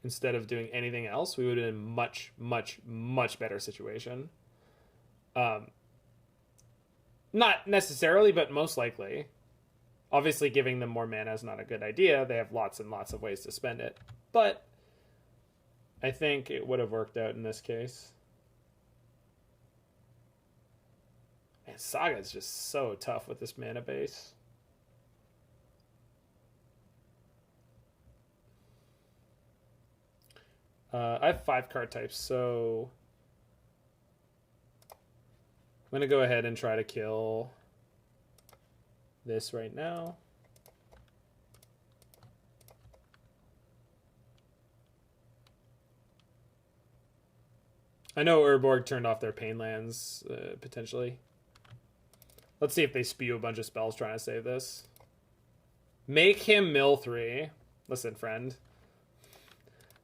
instead of doing anything else, we would have been in a much, much, much better situation. Not necessarily, but most likely. Obviously, giving them more mana is not a good idea. They have lots and lots of ways to spend it. But I think it would have worked out in this case. Man, Saga is just so tough with this mana base. I have 5 card types, so I'm going to go ahead and try to kill this right now. I know Urborg turned off their pain lands, potentially. Let's see if they spew a bunch of spells trying to save this. Make him mill 3. Listen, friend.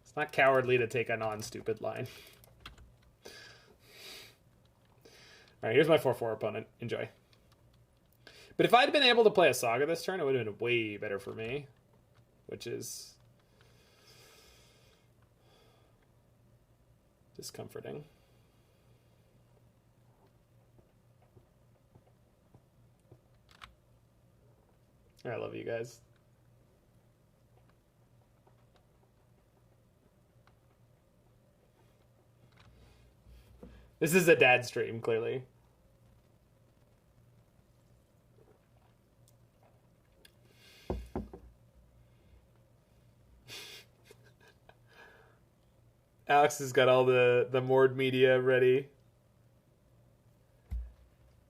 It's not cowardly to take a non-stupid line. Alright, here's my 4-4 opponent. Enjoy. But if I'd been able to play a Saga this turn, it would have been way better for me. Which is discomforting. I love you guys. This is a dad stream, clearly. Alex has got all the Mord media ready.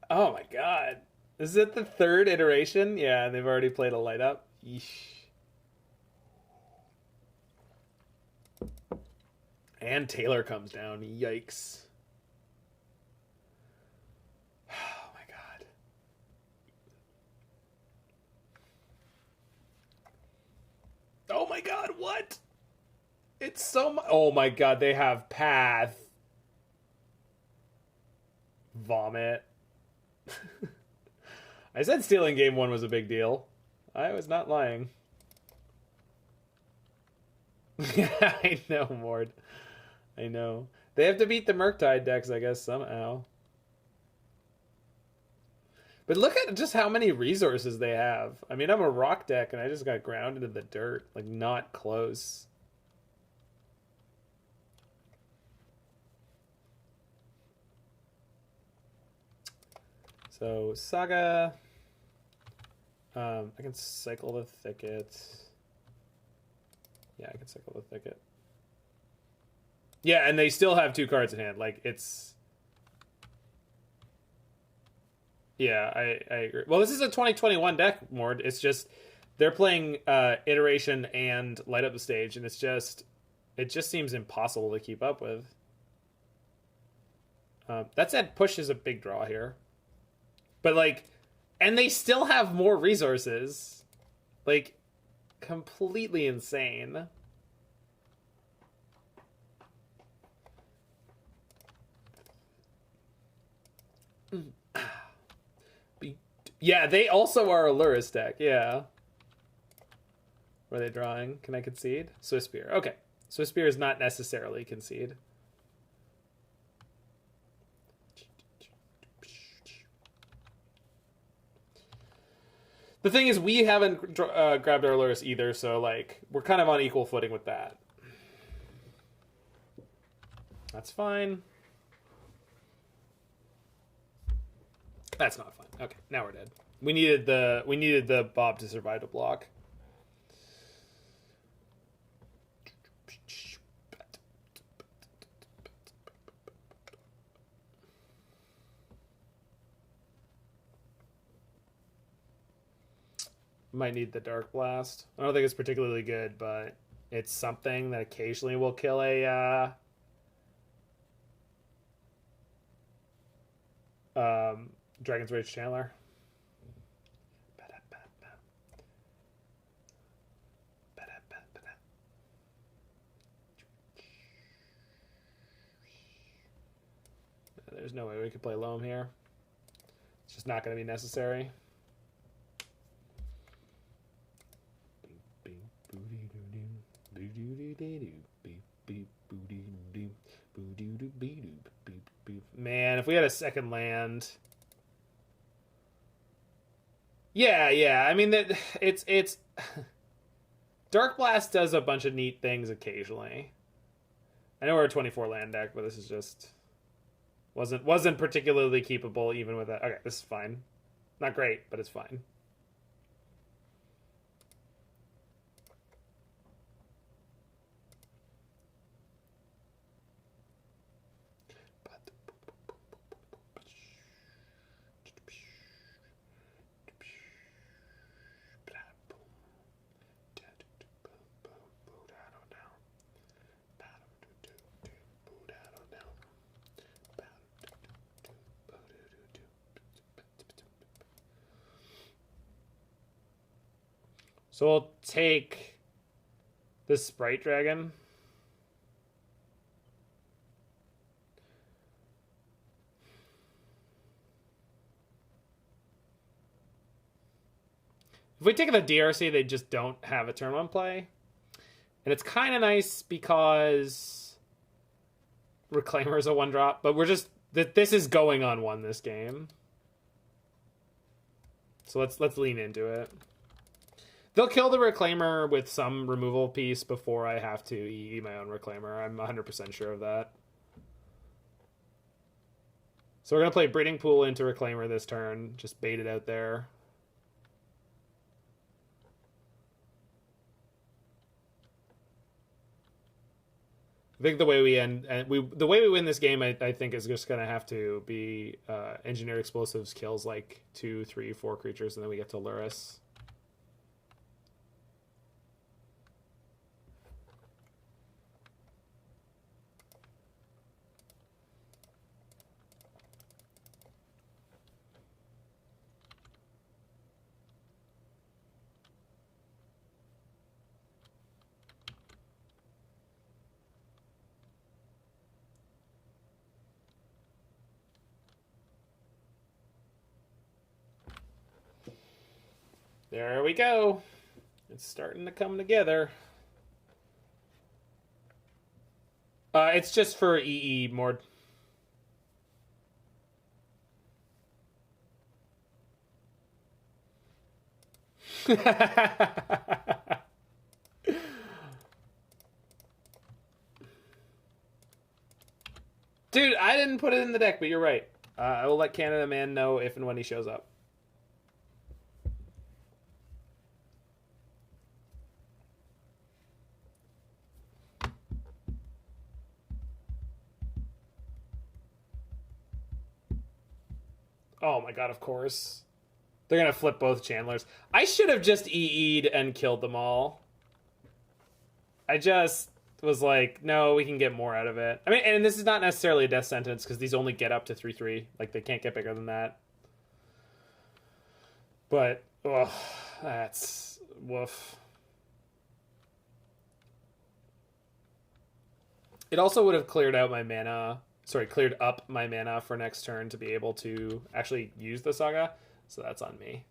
Oh my god. Is it the 3rd iteration? Yeah, they've already played a light up. Yeesh. And Taylor comes down. Yikes. Oh my god. Oh my god, what? It's so much. Oh my god, they have Path. Vomit. I said stealing game 1 was a big deal. I was not lying. I know, Mord. I know. They have to beat the Murktide decks, I guess, somehow. But look at just how many resources they have. I mean, I'm a rock deck, and I just got ground into the dirt. Like, not close. So, Saga. I can cycle the Thicket. Yeah, I can cycle the Thicket. Yeah, and they still have 2 cards in hand. Like, it's... Yeah, I agree. Well, this is a 2021 deck, Mord. It's just... They're playing Iteration and Light Up the Stage, and it's just... It just seems impossible to keep up with. That said, Push is a big draw here. But, like... And they still have more resources. Like, completely insane. Yeah, they also are a Lurrus deck, yeah. What are they drawing? Can I concede? Swiftspear. Okay. Swiftspear is not necessarily concede. The thing is, we haven't grabbed our Lurrus either, so, like, we're kind of on equal footing with that. That's fine. That's not fine. Okay, now we're dead. We needed the Bob to survive the block. Might need the Darkblast. I don't think it's particularly good, but it's something that occasionally will kill a Dragon's Rage Chandler. There's no way we could play Loam here. It's just not going to be necessary. Man, if we had a second land... Yeah. I mean, it's Darkblast does a bunch of neat things occasionally. I know we're a 24 land deck, but this is just wasn't particularly keepable even with that. Okay, this is fine. Not great, but it's fine. So we'll take this Sprite Dragon. If we take the DRC, they just don't have a turn 1 play. And it's kind of nice because Reclaimer is a 1-drop, but we're just... This is going on 1 this game. So let's lean into it. They'll kill the Reclaimer with some removal piece before I have to EE my own Reclaimer. I'm 100% sure of that. So we're going to play Breeding Pool into Reclaimer this turn. Just bait it out there. I think the way we win this game, I think, is just going to have to be Engineered Explosives kills like 2, 3, 4 creatures, and then we get to Lurrus. There we go. It's starting to come together. It's just for EE more. Dude, I didn't put it in the deck, but you're right. I will let Canada Man know if and when he shows up. Oh my god, of course. They're going to flip both Chandlers. I should have just EE'd and killed them all. I just was like, no, we can get more out of it. I mean, and this is not necessarily a death sentence because these only get up to 3/3. Like, they can't get bigger than that. But, ugh, that's woof. It also would have cleared out my mana. Sorry, cleared up my mana for next turn to be able to actually use the Saga. So that's on me.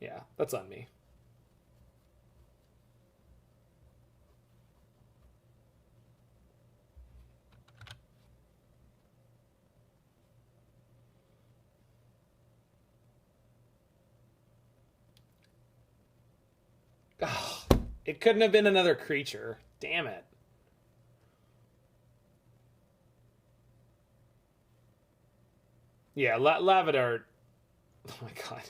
Yeah, that's on me. Oh, it couldn't have been another creature. Damn it. Yeah, Lavadar. Oh my god.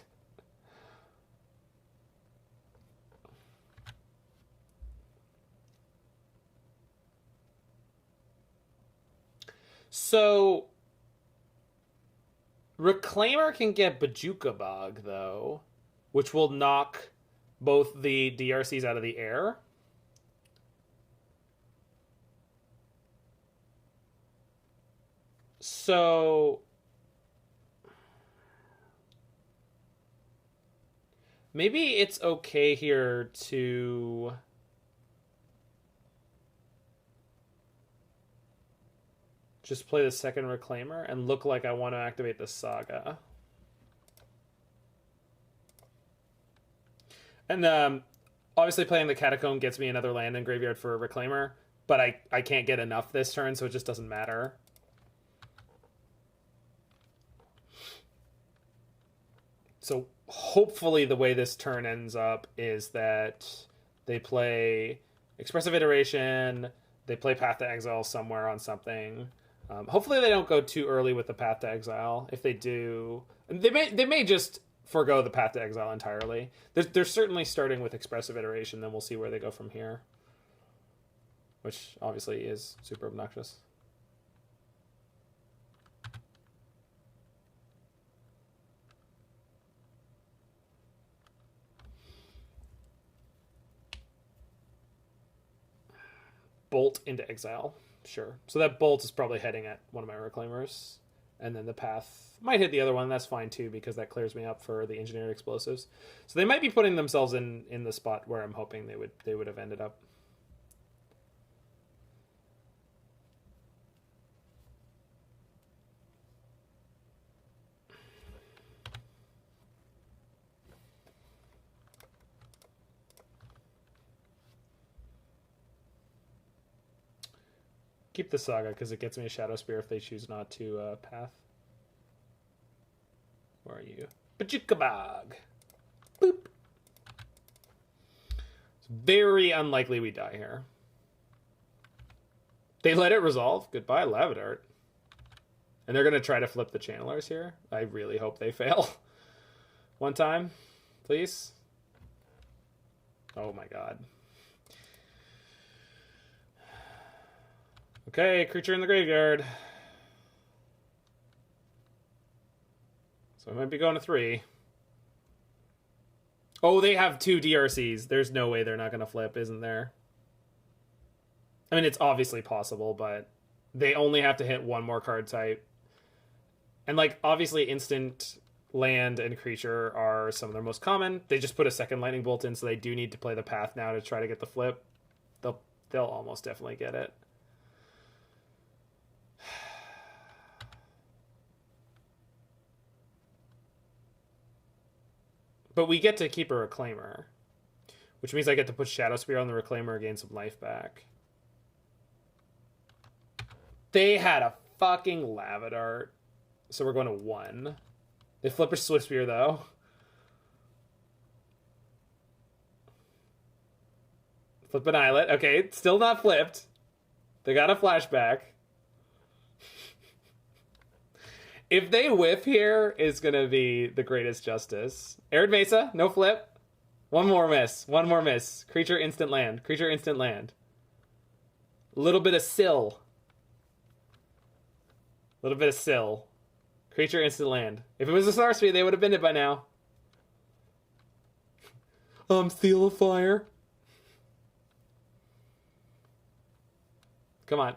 So, Reclaimer can get Bojuka Bog, though, which will knock both the DRCs out of the air. So... maybe it's okay here to... just play the second Reclaimer and look like I want to activate the Saga. And obviously playing the Catacomb gets me another land in graveyard for a Reclaimer, but I can't get enough this turn, so it just doesn't matter. So hopefully the way this turn ends up is that they play Expressive Iteration, they play Path to Exile somewhere on something. Hopefully they don't go too early with the Path to Exile. If they do, they may just forego the Path to Exile entirely. They're certainly starting with Expressive Iteration, then we'll see where they go from here. Which obviously is super obnoxious. Bolt into exile. Sure. So that bolt is probably heading at one of my Reclaimers. And then the path might hit the other one. That's fine too, because that clears me up for the engineered explosives. So they might be putting themselves in the spot where I'm hoping they would have ended up. Keep the Saga, because it gets me a Shadowspear if they choose not to path. Where are you? Bojuka Bog! Boop! It's very unlikely we die here. They let it resolve. Goodbye, Lavadart. And they're going to try to flip the Channelers here. I really hope they fail. One time, please. Oh my god. Okay, creature in the graveyard. So I might be going to 3. Oh, they have 2 DRCs. There's no way they're not going to flip, isn't there? I mean, it's obviously possible, but they only have to hit 1 more card type. And, like, obviously instant land and creature are some of their most common. They just put a second lightning bolt in, so they do need to play the path now to try to get the flip. They'll almost definitely get it. But we get to keep a Reclaimer, which means I get to put Shadowspear on the Reclaimer and gain some life back. They had a fucking Lavadart, so we're going to 1. They flip a Swiftspear, though. Flip an Islet. Okay, still not flipped. They got a flashback. If they whiff here, it's going to be the greatest justice. Arid Mesa, no flip. One more miss. One more miss. Creature instant land. Creature instant land. A little bit of sill. A little bit of sill. Creature instant land. If it was a sorcery, they would have been it by now. Seal of Fire. Come on.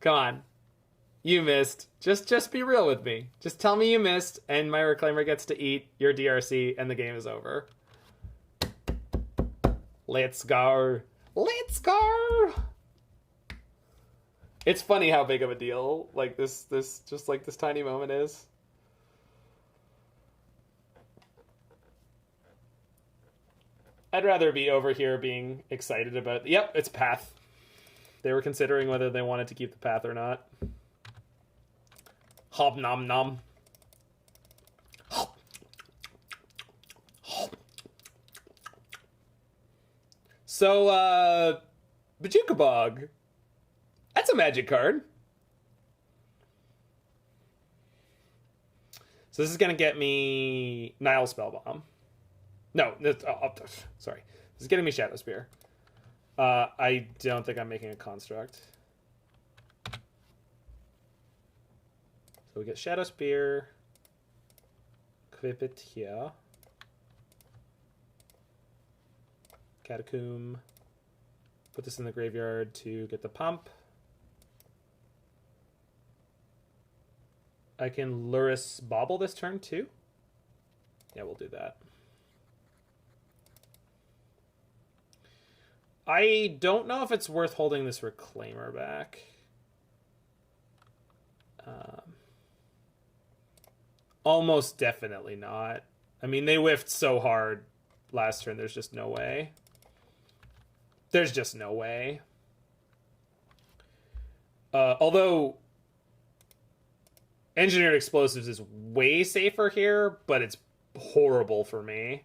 Come on. You missed. Just be real with me. Just tell me you missed, and my Reclaimer gets to eat your DRC, and the game is over. Let's go. Let's go. It's funny how big of a deal like this just like this tiny moment is. I'd rather be over here being excited about. Yep, it's path. They were considering whether they wanted to keep the path or not. Hob nom nom. So, Bojuka Bog. That's a magic card. So this is going to get me Nihil Spellbomb. No, sorry. This is getting me Shadowspear. I don't think I'm making a construct. So we get Shadowspear. Equip it here. Catacomb. Put this in the graveyard to get the pump. I can Luris Bauble this turn too. Yeah, we'll do that. I don't know if it's worth holding this Reclaimer back. Almost definitely not. I mean, they whiffed so hard last turn, there's just no way. There's just no way. Although Engineered Explosives is way safer here, but it's horrible for me.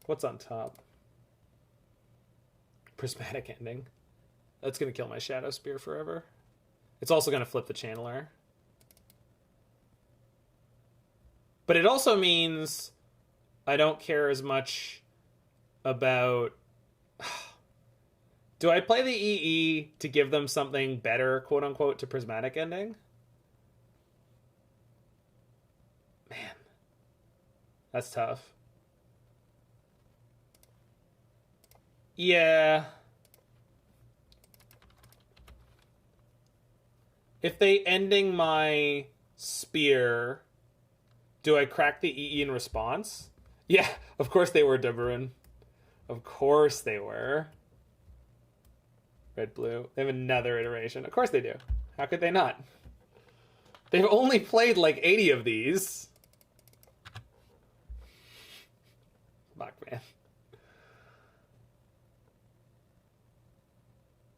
What's on top? Prismatic Ending. That's going to kill my Shadowspear forever. It's also going to flip the Channeler. But it also means I don't care as much about... Do I play the EE to give them something better, quote-unquote, to Prismatic Ending? Man. That's tough. Yeah. If they ending my spear, do I crack the EE in response? Yeah, of course they were, Deborun. Of course they were. Red, blue. They have another iteration. Of course they do. How could they not? They've only played like 80 of these. Fuck, man.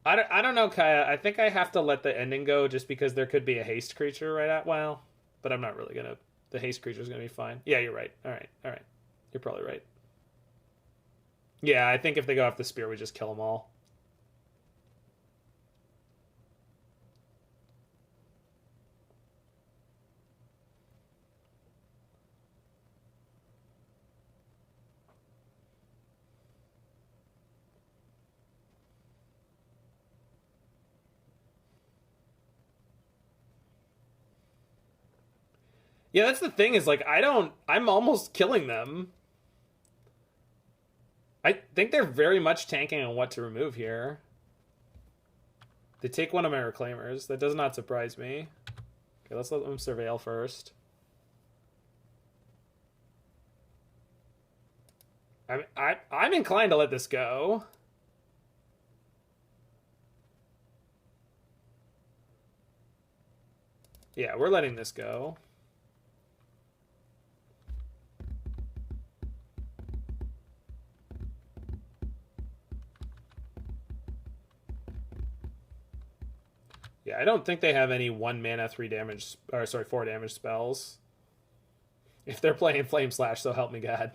I don't know, Kaya. I think I have to let the ending go just because there could be a haste creature right at... Well, but I'm not really going to... The haste creature's going to be fine. Yeah, you're right. All right. You're probably right. Yeah, I think if they go off the spear, we just kill them all. Yeah, that's the thing is, like, I'm almost killing them. I think they're very much tanking on what to remove here. They take one of my Reclaimers. That does not surprise me. Okay, let's let them surveil first. I'm inclined to let this go. Yeah, we're letting this go. Yeah, I don't think they have any 1 mana 3 damage, or sorry, 4 damage spells. If they're playing Flame Slash, so help me God.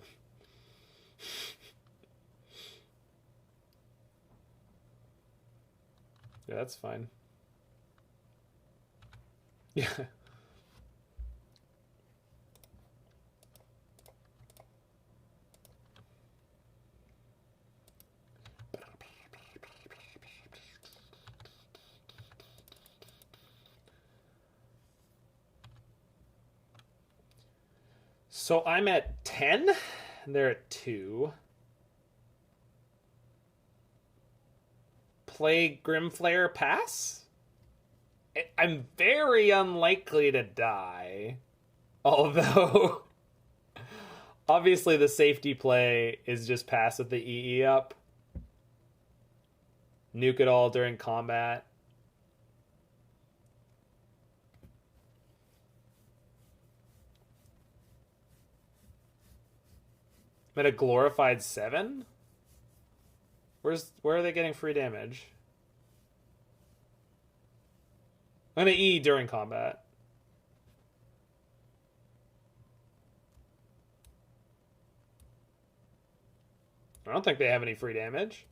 Yeah, that's fine. Yeah. So I'm at 10, and they're at 2. Play Grim Flayer, pass? I'm very unlikely to die. Although, obviously the safety play is just pass with the EE up. Nuke it all during combat. I'm at a glorified 7? Where are they getting free damage? I'm gonna E during combat. I don't think they have any free damage.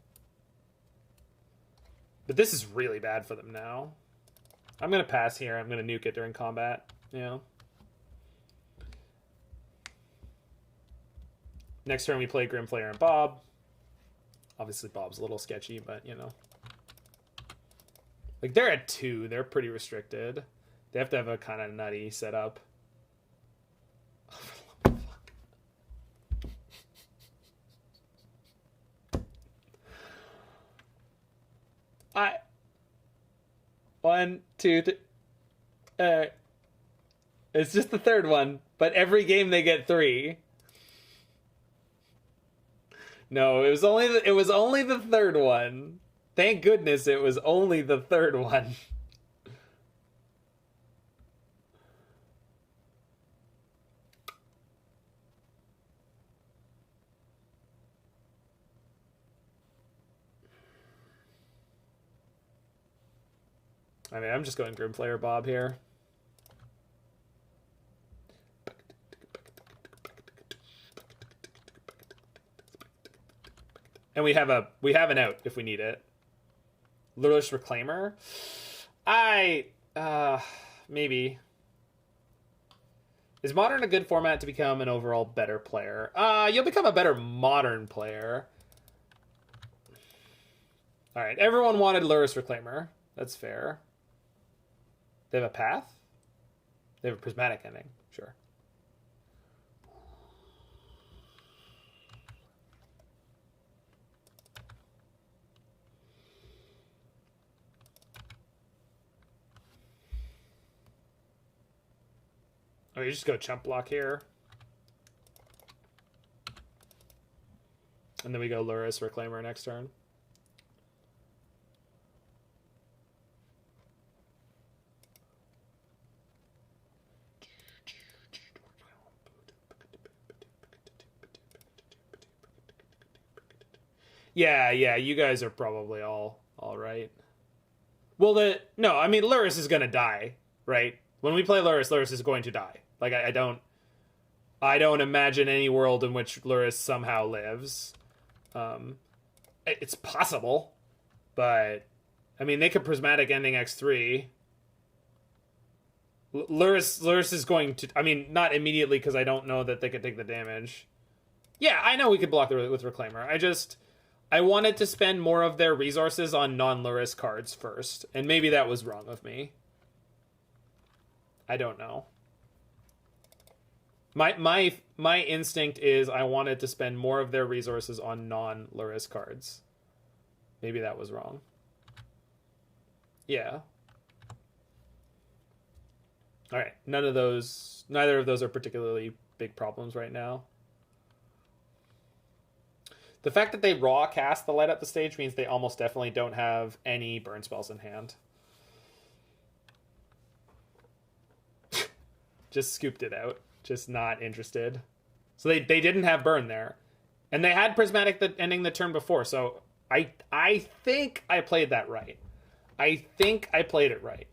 But this is really bad for them now. I'm gonna pass here. I'm gonna nuke it during combat. You know. Next turn we play Grim Flayer and Bob. Obviously Bob's a little sketchy, but you know. Like they're at 2, they're pretty restricted. They have to have a kind of nutty setup. One, two, three. It's just the third one, but every game they get 3. No, it was only the third one. Thank goodness it was only the third one. I mean, I'm just going Grim Flayer Bob here. And we have an out if we need it. Elvish Reclaimer? Maybe. Is Modern a good format to become an overall better player? You'll become a better Modern player. Alright, everyone wanted Elvish Reclaimer. That's fair. They have a path? They have a prismatic ending. Sure. Oh, you just go chump block here. And then we go Elvish Reclaimer next turn. Yeah, you guys are probably all right. Well, no, I mean, Lurrus is going to die, right? When we play Lurrus, Lurrus is going to die. Like, I don't imagine any world in which Lurrus somehow lives. It's possible, but I mean, they could Prismatic Ending X3. Lurrus is going to, I mean, not immediately because I don't know that they could take the damage. Yeah, I know we could block with Reclaimer. I wanted to spend more of their resources on non-Lurrus cards first, and maybe that was wrong of me. I don't know. My instinct is I wanted to spend more of their resources on non-Lurrus cards. Maybe that was wrong. Yeah. All right. Neither of those are particularly big problems right now. The fact that they raw cast the Light Up the Stage means they almost definitely don't have any burn spells in hand. Just scooped it out. Just not interested. So they didn't have burn there. And they had Prismatic ending the turn before, so I think I played that right. I think I played it right.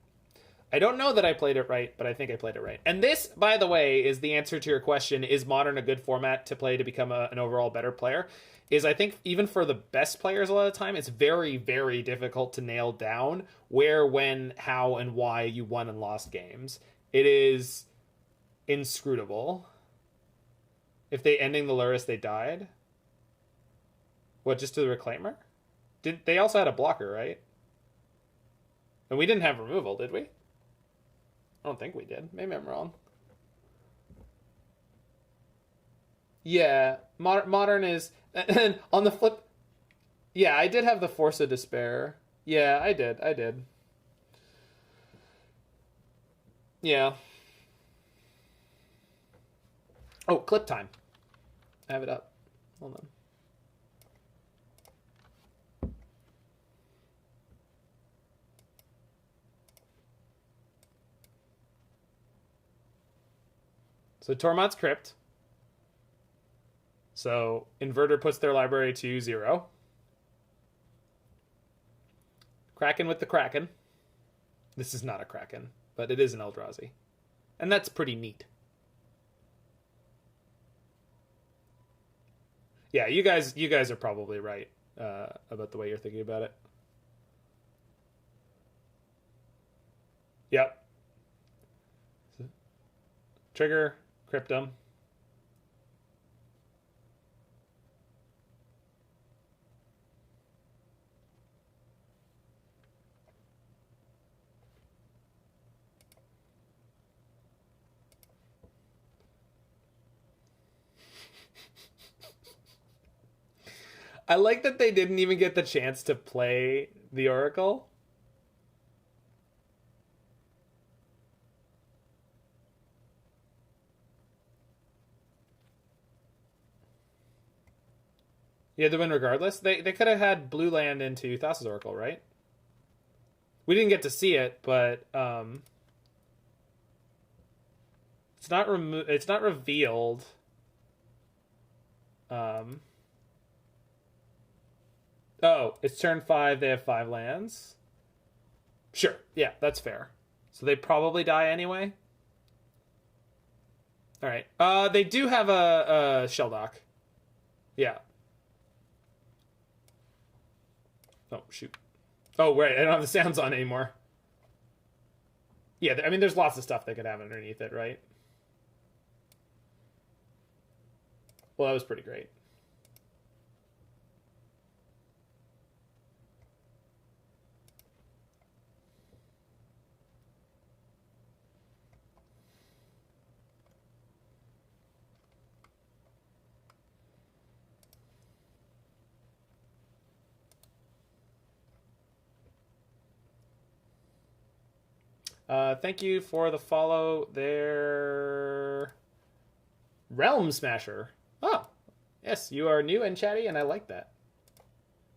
I don't know that I played it right, but I think I played it right. And this, by the way, is the answer to your question, is Modern a good format to play to become an overall better player? Is I think even for the best players a lot of the time, it's very, very difficult to nail down where, when, how, and why you won and lost games. It is inscrutable. If they ending the Lurrus, they died. What, just to the Reclaimer? They also had a blocker, right? And we didn't have removal, did we? I don't think we did. Maybe I'm wrong. Yeah, modern is... And on the flip... Yeah, I did have the Force of Despair. Yeah, I did. Yeah. Oh, clip time. I have it up. Hold on. So Tormod's Crypt. So Inverter puts their library to 0. Kraken with the Kraken. This is not a Kraken, but it is an Eldrazi. And that's pretty neat. Yeah, you guys are probably right about the way you're thinking about it. Yep. Trigger, Cryptum. I like that they didn't even get the chance to play the Oracle. You had to win regardless. They could have had blue land into Thassa's Oracle, right? We didn't get to see it, but it's not revealed. Oh, it's turn 5. They have 5 lands. Sure, yeah, that's fair. So they probably die anyway. All right. They do have a Shelldock. Yeah. Oh, shoot. Oh, right. I don't have the sounds on anymore. Yeah, I mean, there's lots of stuff they could have underneath it, right? Well, that was pretty great. Thank you for the follow there. Realm Smasher. Oh, yes, you are new and chatty, and I like that.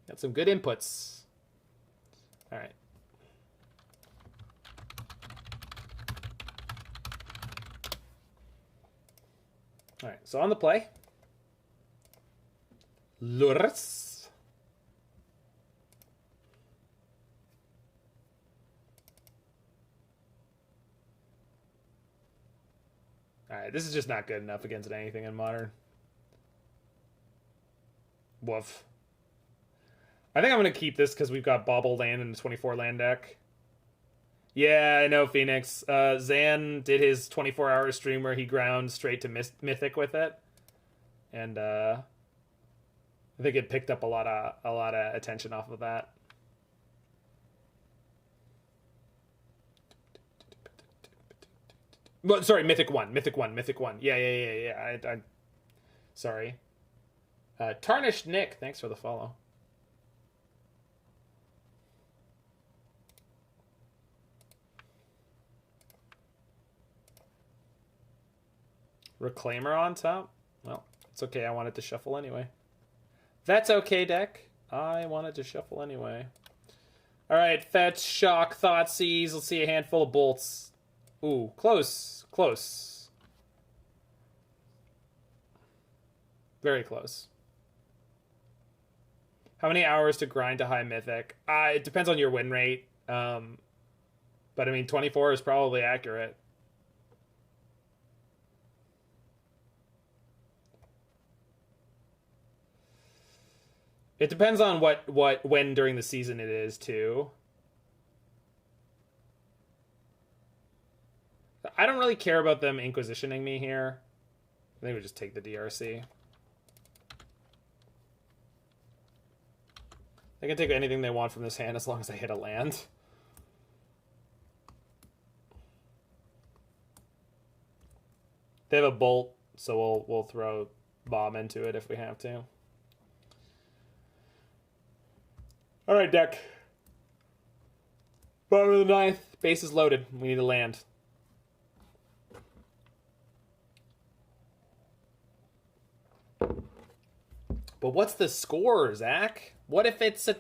Got some good inputs. All right. All right, so on the play. Lurs. Alright, this is just not good enough against anything in Modern. Woof. I think I'm going to keep this because we've got Bauble land in the 24 land deck. Yeah, I know, Phoenix. Zan did his 24-hour stream where he ground straight to Mythic with it. And I think it picked up a lot of attention off of that. Well, sorry, Mythic 1. Yeah. I sorry. Tarnished Nick, thanks for the follow. Reclaimer on top? Well, it's okay. I wanted to shuffle anyway. That's okay, deck. I wanted to shuffle anyway. All right, fetch, shock, Thoughtseize. Let's see a handful of bolts. Ooh, close. Very close. How many hours to grind to high mythic? It depends on your win rate. But I mean, 24 is probably accurate. It depends on when during the season it is, too. I don't really care about them Inquisitioning me here. I think we just take the DRC. They can take anything they want from this hand as long as I hit a land. They have a bolt, so we'll throw bomb into it if we have to. All right, deck. Bottom of the 9th. Base is loaded. We need a land. But what's the score, Zach? What if it's a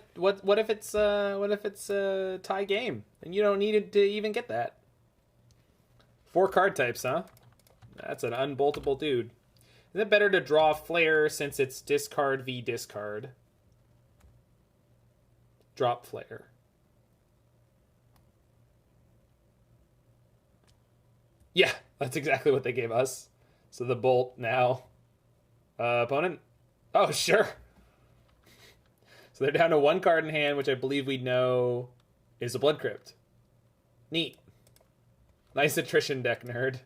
tie game and you don't need to even get that? 4 card types, huh? That's an unboltable dude. Is it better to draw Flayer since it's discard v discard? Drop Flayer. Yeah, that's exactly what they gave us. So the bolt now. Opponent? Oh, sure. So they're down to 1 card in hand, which I believe we know is a Blood Crypt. Neat. Nice attrition deck, nerd.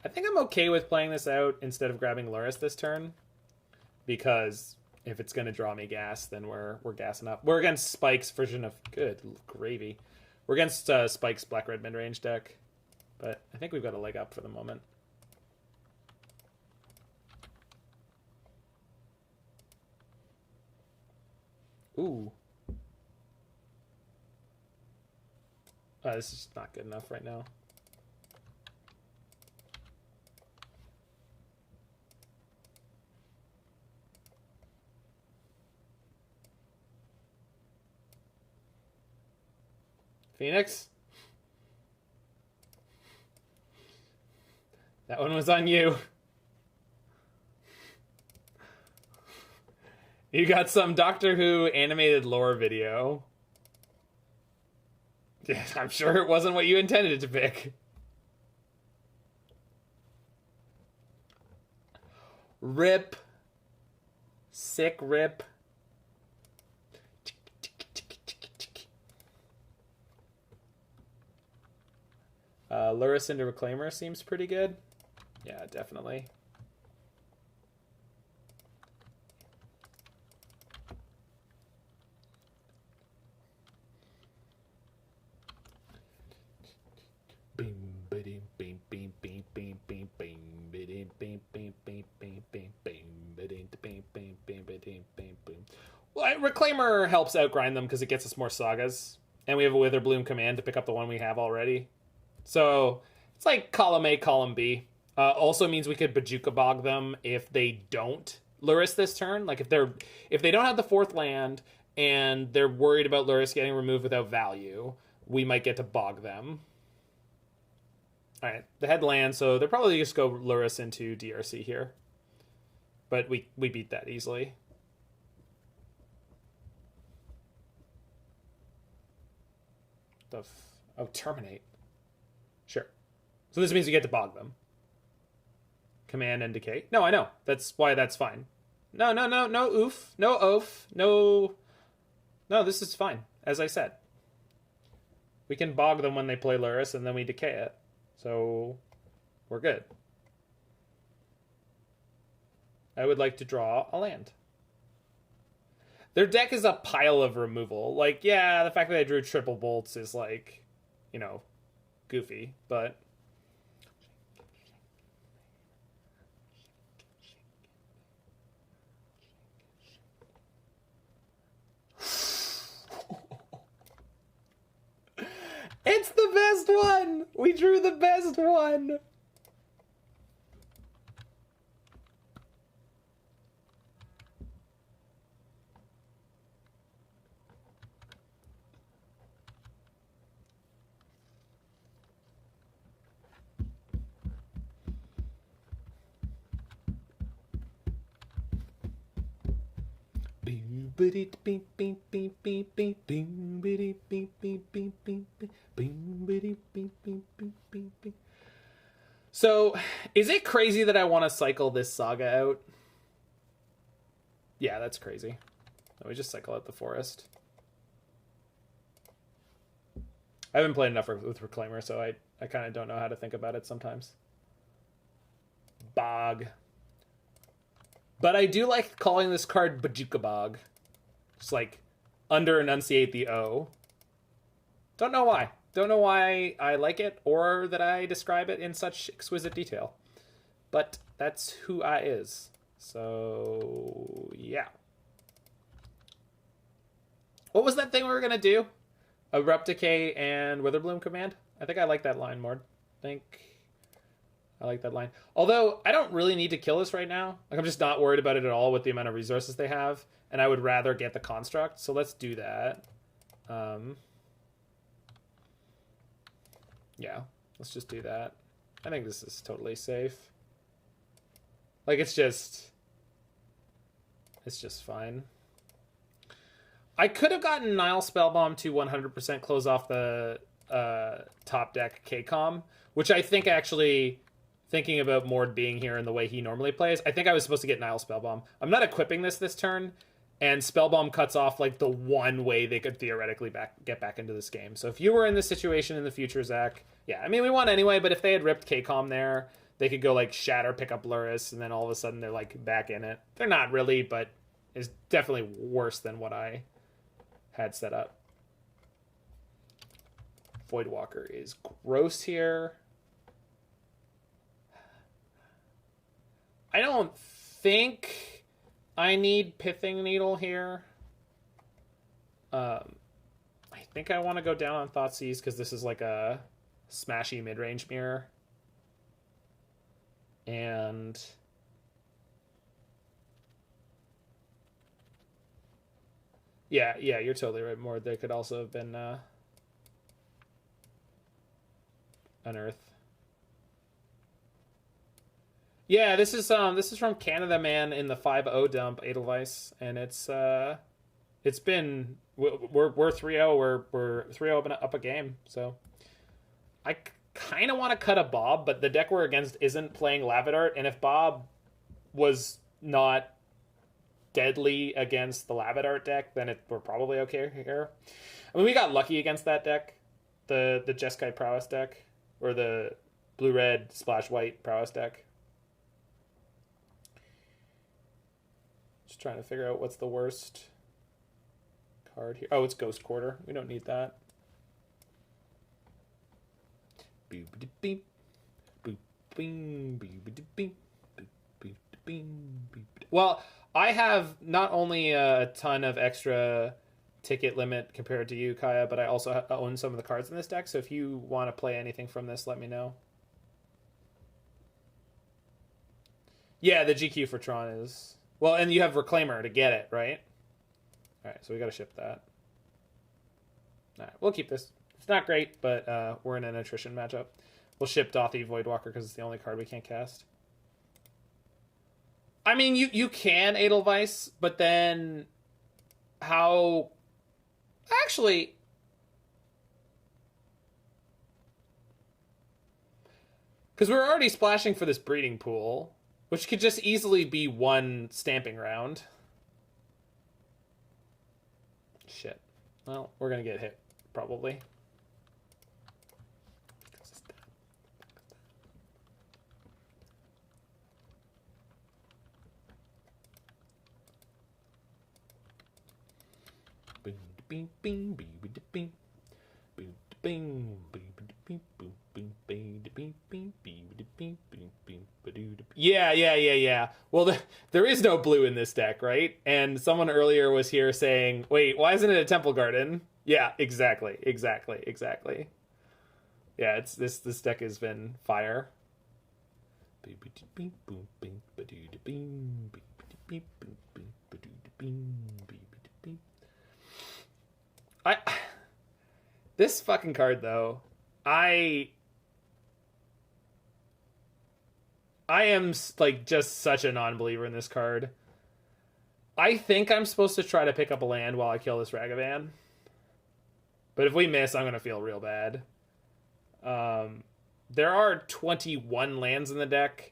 I think I'm okay with playing this out instead of grabbing Lurrus this turn. Because if it's going to draw me gas, then we're gassing up. We're against Spike's version of... Good gravy. We're against Spike's black-red midrange deck. But I think we've got a leg up for the moment. Ooh. This is not good enough right now. Phoenix? That one was on you. You got some Doctor Who animated lore video. Yeah, I'm sure it wasn't what you intended to pick. Rip. Sick rip. Lurrus into Reclaimer seems pretty good. Yeah, definitely. Well, Reclaimer helps outgrind them because it gets us more sagas. And we have a Witherbloom Command to pick up the one we have already. So it's like column A, column B. Also means we could Bojuka Bog them if they don't Lurrus this turn. Like if they don't have the 4th land and they're worried about Lurrus getting removed without value, we might get to bog them. All right, the headland, so they'll probably just go Lurrus into DRC here. But we beat that easily. Terminate. Sure. So this means we get to bog them. Command and decay. No, I know. That's why that's fine. No, oof. No oof. No, this is fine, as I said. We can bog them when they play Lurrus, and then we decay it. So, we're good. I would like to draw a land. Their deck is a pile of removal. Like, yeah, the fact that I drew triple bolts is like, you know, goofy, but... It's the best one! We drew the best one! So, is it crazy that I want to cycle this Saga out? Yeah, that's crazy. Let me just cycle out the forest. I haven't played enough with Reclaimer, so I kind of don't know how to think about it sometimes. Bog. But I do like calling this card Bojuka Bog. Just like under enunciate the O. Don't know why. Don't know why I like it or that I describe it in such exquisite detail. But that's who I is. So, yeah. What was that thing we were going to do? Abrupt Decay and Witherbloom Command? I think I like that line more. I like that line. Although, I don't really need to kill this right now. Like, I'm just not worried about it at all with the amount of resources they have. And I would rather get the construct. So let's do that. Yeah, let's just do that. I think this is totally safe. Like, it's just fine. I could have gotten Nihil Spellbomb to 100% close off the top deck KCOM, which I think actually, thinking about Mord being here and the way he normally plays, I think I was supposed to get Nihil Spellbomb. I'm not equipping this turn, and Spellbomb cuts off like the one way they could theoretically get back into this game. So if you were in this situation in the future, Zach, yeah, I mean, we won anyway, but if they had ripped KCOM there, they could go like Shatter, pick up Lurrus, and then all of a sudden they're like back in it. They're not really, but it's definitely worse than what I had set up. Voidwalker is gross here. I don't think I need Pithing Needle here. I think I want to go down on Thoughtseize because this is like a smashy midrange mirror. And yeah, you're totally right, Mord. There could also have been Unearth. Yeah, this is from Canada Man in the 5-0 dump, Edelweiss, and it's been we're 3-0, we're 3-0 up a game, so I kind of want to cut a Bob, but the deck we're against isn't playing Lavadart, and if Bob was not deadly against the Lavadart deck, then we're probably okay here. I mean, we got lucky against that deck, the Jeskai Prowess deck, or the blue-red splash-white Prowess deck. Just trying to figure out what's the worst card here. Oh, it's Ghost Quarter. We don't need that. Well, I have not only a ton of extra ticket limit compared to you, Kaya, but I also own some of the cards in this deck, so if you want to play anything from this, let me know. Yeah, the GQ for Tron is... Well, and you have Reclaimer to get it, right? Alright, so we gotta ship that. Alright, we'll keep this. It's not great, but we're in an attrition matchup. We'll ship Dauthi Voidwalker because it's the only card we can't cast. I mean, you can Edelweiss, but then... How... Actually... Because we're already splashing for this breeding pool, which could just easily be one stamping round. Shit. Well, we're going to get hit, probably. Yeah. Well, there is no blue in this deck, right? And someone earlier was here saying, wait, why isn't it a Temple Garden? Yeah, exactly. Yeah, it's this deck has been fire. This fucking card though, I am like just such a non-believer in this card. I think I'm supposed to try to pick up a land while I kill this Ragavan. But if we miss, I'm going to feel real bad. There are 21 lands in the deck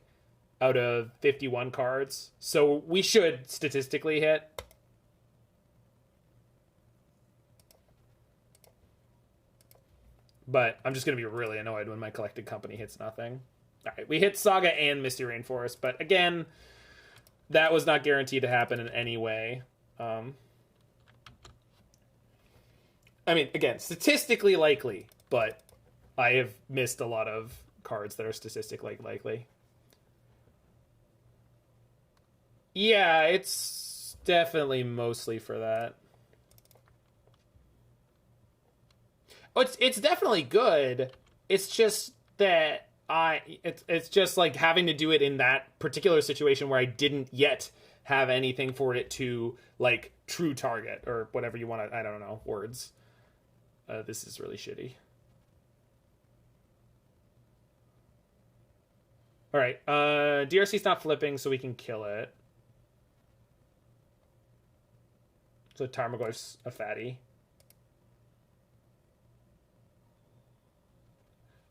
out of 51 cards. So we should statistically hit. But I'm just going to be really annoyed when my collected company hits nothing. All right, we hit Saga and Misty Rainforest, but again, that was not guaranteed to happen in any way. I mean, again, statistically likely, but I have missed a lot of cards that are statistically likely. Yeah, it's definitely mostly for that. Oh, it's definitely good. It's just that it's just like having to do it in that particular situation where I didn't yet have anything for it to like true target or whatever you want to, I don't know, words. This is really shitty. All right, DRC's not flipping, so we can kill it. So Tarmogoyf's a fatty.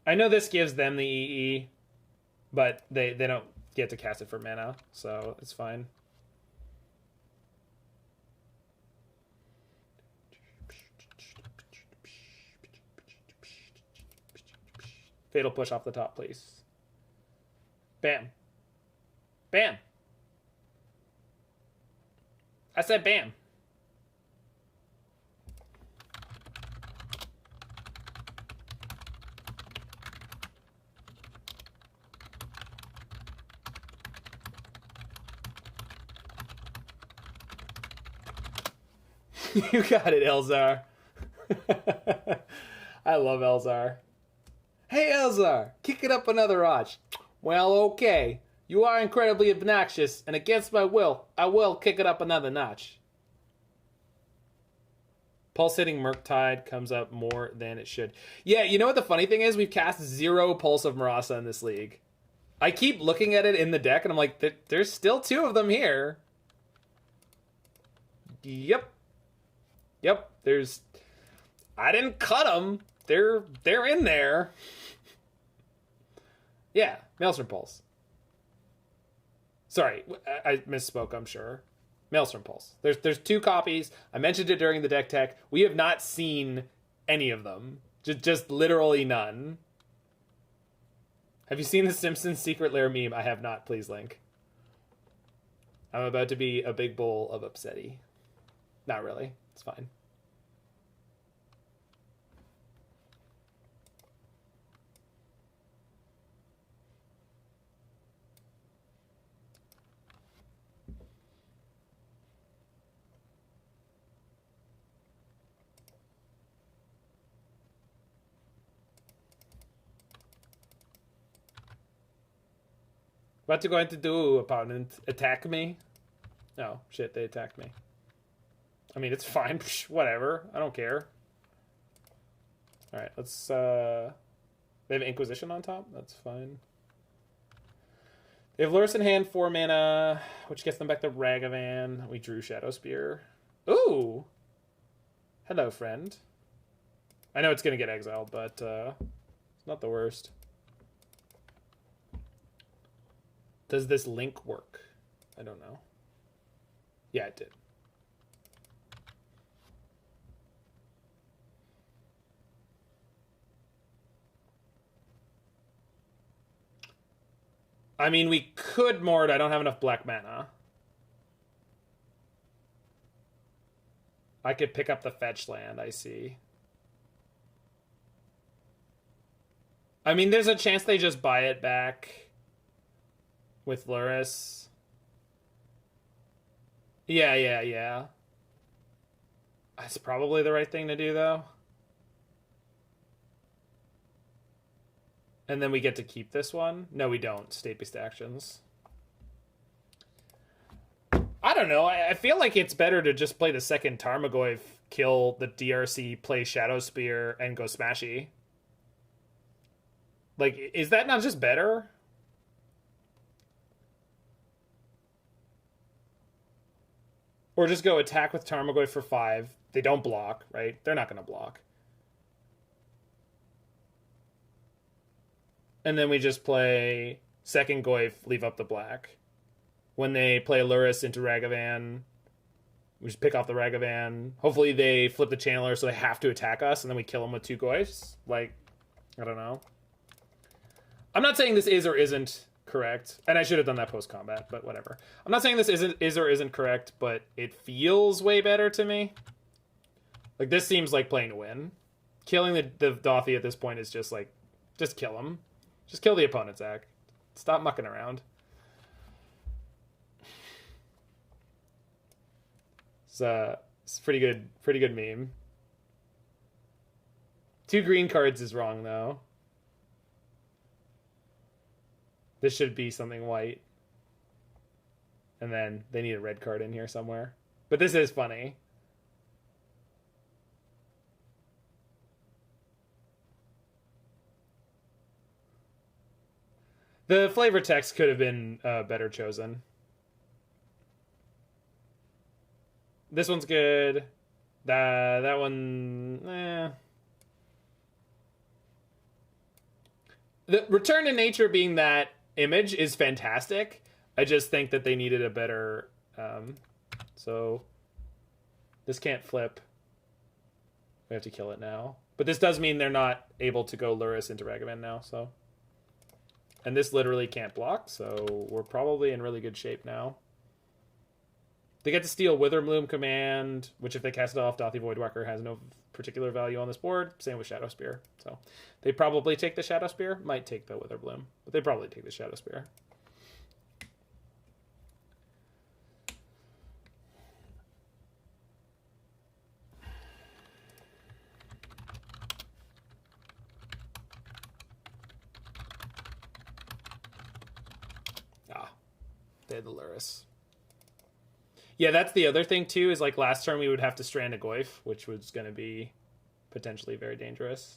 I know this gives them the EE, but they don't get to cast it for mana, so it's fine. Fatal Push off the top, please. Bam. Bam. I said bam. You got it, Elzar. I love Elzar. Hey, Elzar, kick it up another notch. Well, okay. You are incredibly obnoxious, and against my will, I will kick it up another notch. Pulsating Murktide comes up more than it should. Yeah, you know what the funny thing is? We've cast 0 Pulse of Marasa in this league. I keep looking at it in the deck, and I'm like, there's still 2 of them here. Yep. I didn't cut them. They're in there. Yeah, Maelstrom Pulse. Sorry, I misspoke, I'm sure. Maelstrom Pulse. There's 2 copies. I mentioned it during the deck tech. We have not seen any of them. Just literally none. Have you seen the Simpsons Secret Lair meme? I have not. Please link. I'm about to be a big bowl of upsetty. Not really. It's fine. What you going to do, opponent? Attack me? Oh, shit, they attacked me. I mean, it's fine. Whatever. I don't care. Alright, let's, they have Inquisition on top? That's fine. They have Lurrus in hand, 4 mana, which gets them back to Ragavan. We drew Shadowspear. Ooh! Hello, friend. I know it's going to get exiled, but it's not the worst. Does this link work? I don't know. Yeah, it did. I mean, we could Mord. I don't have enough black mana. I could pick up the fetch land, I see. I mean, there's a chance they just buy it back with Lurrus. Yeah. That's probably the right thing to do, though. And then we get to keep this one? No, we don't. State-based actions. I don't know. I feel like it's better to just play the second Tarmogoyf, kill the DRC, play Shadowspear, and go Smashy. Like, is that not just better? Or just go attack with Tarmogoyf for 5. They don't block, right? They're not going to block. And then we just play second Goyf, leave up the black. When they play Lurrus into Ragavan, we just pick off the Ragavan. Hopefully they flip the Channeler so they have to attack us, and then we kill them with 2 Goyfs. Like, I don't know. I'm not saying this is or isn't correct, and I should have done that post-combat, but whatever. I'm not saying this is or isn't correct, but it feels way better to me. Like, this seems like playing to win. Killing the Dauthi at this point is just like, just kill him. Just kill the opponent, Zach. Stop mucking around. It's a pretty good meme. 2 green cards is wrong, though. This should be something white. And then they need a red card in here somewhere. But this is funny. The flavor text could have been better chosen. This one's good. That one, The Return to Nature being that image is fantastic. I just think that they needed a better... so this can't flip. We have to kill it now. But this does mean they're not able to go Lurrus into Ragavan now, so... And this literally can't block, so we're probably in really good shape now. They get to steal Witherbloom Command, which if they cast it off, Dauthi Voidwalker has no particular value on this board. Same with Shadowspear. So they probably take the Shadowspear. Might take the Witherbloom, but they probably take the Shadowspear. They had the Lurrus. Yeah, that's the other thing, too, is like last turn we would have to strand a Goyf, which was going to be potentially very dangerous.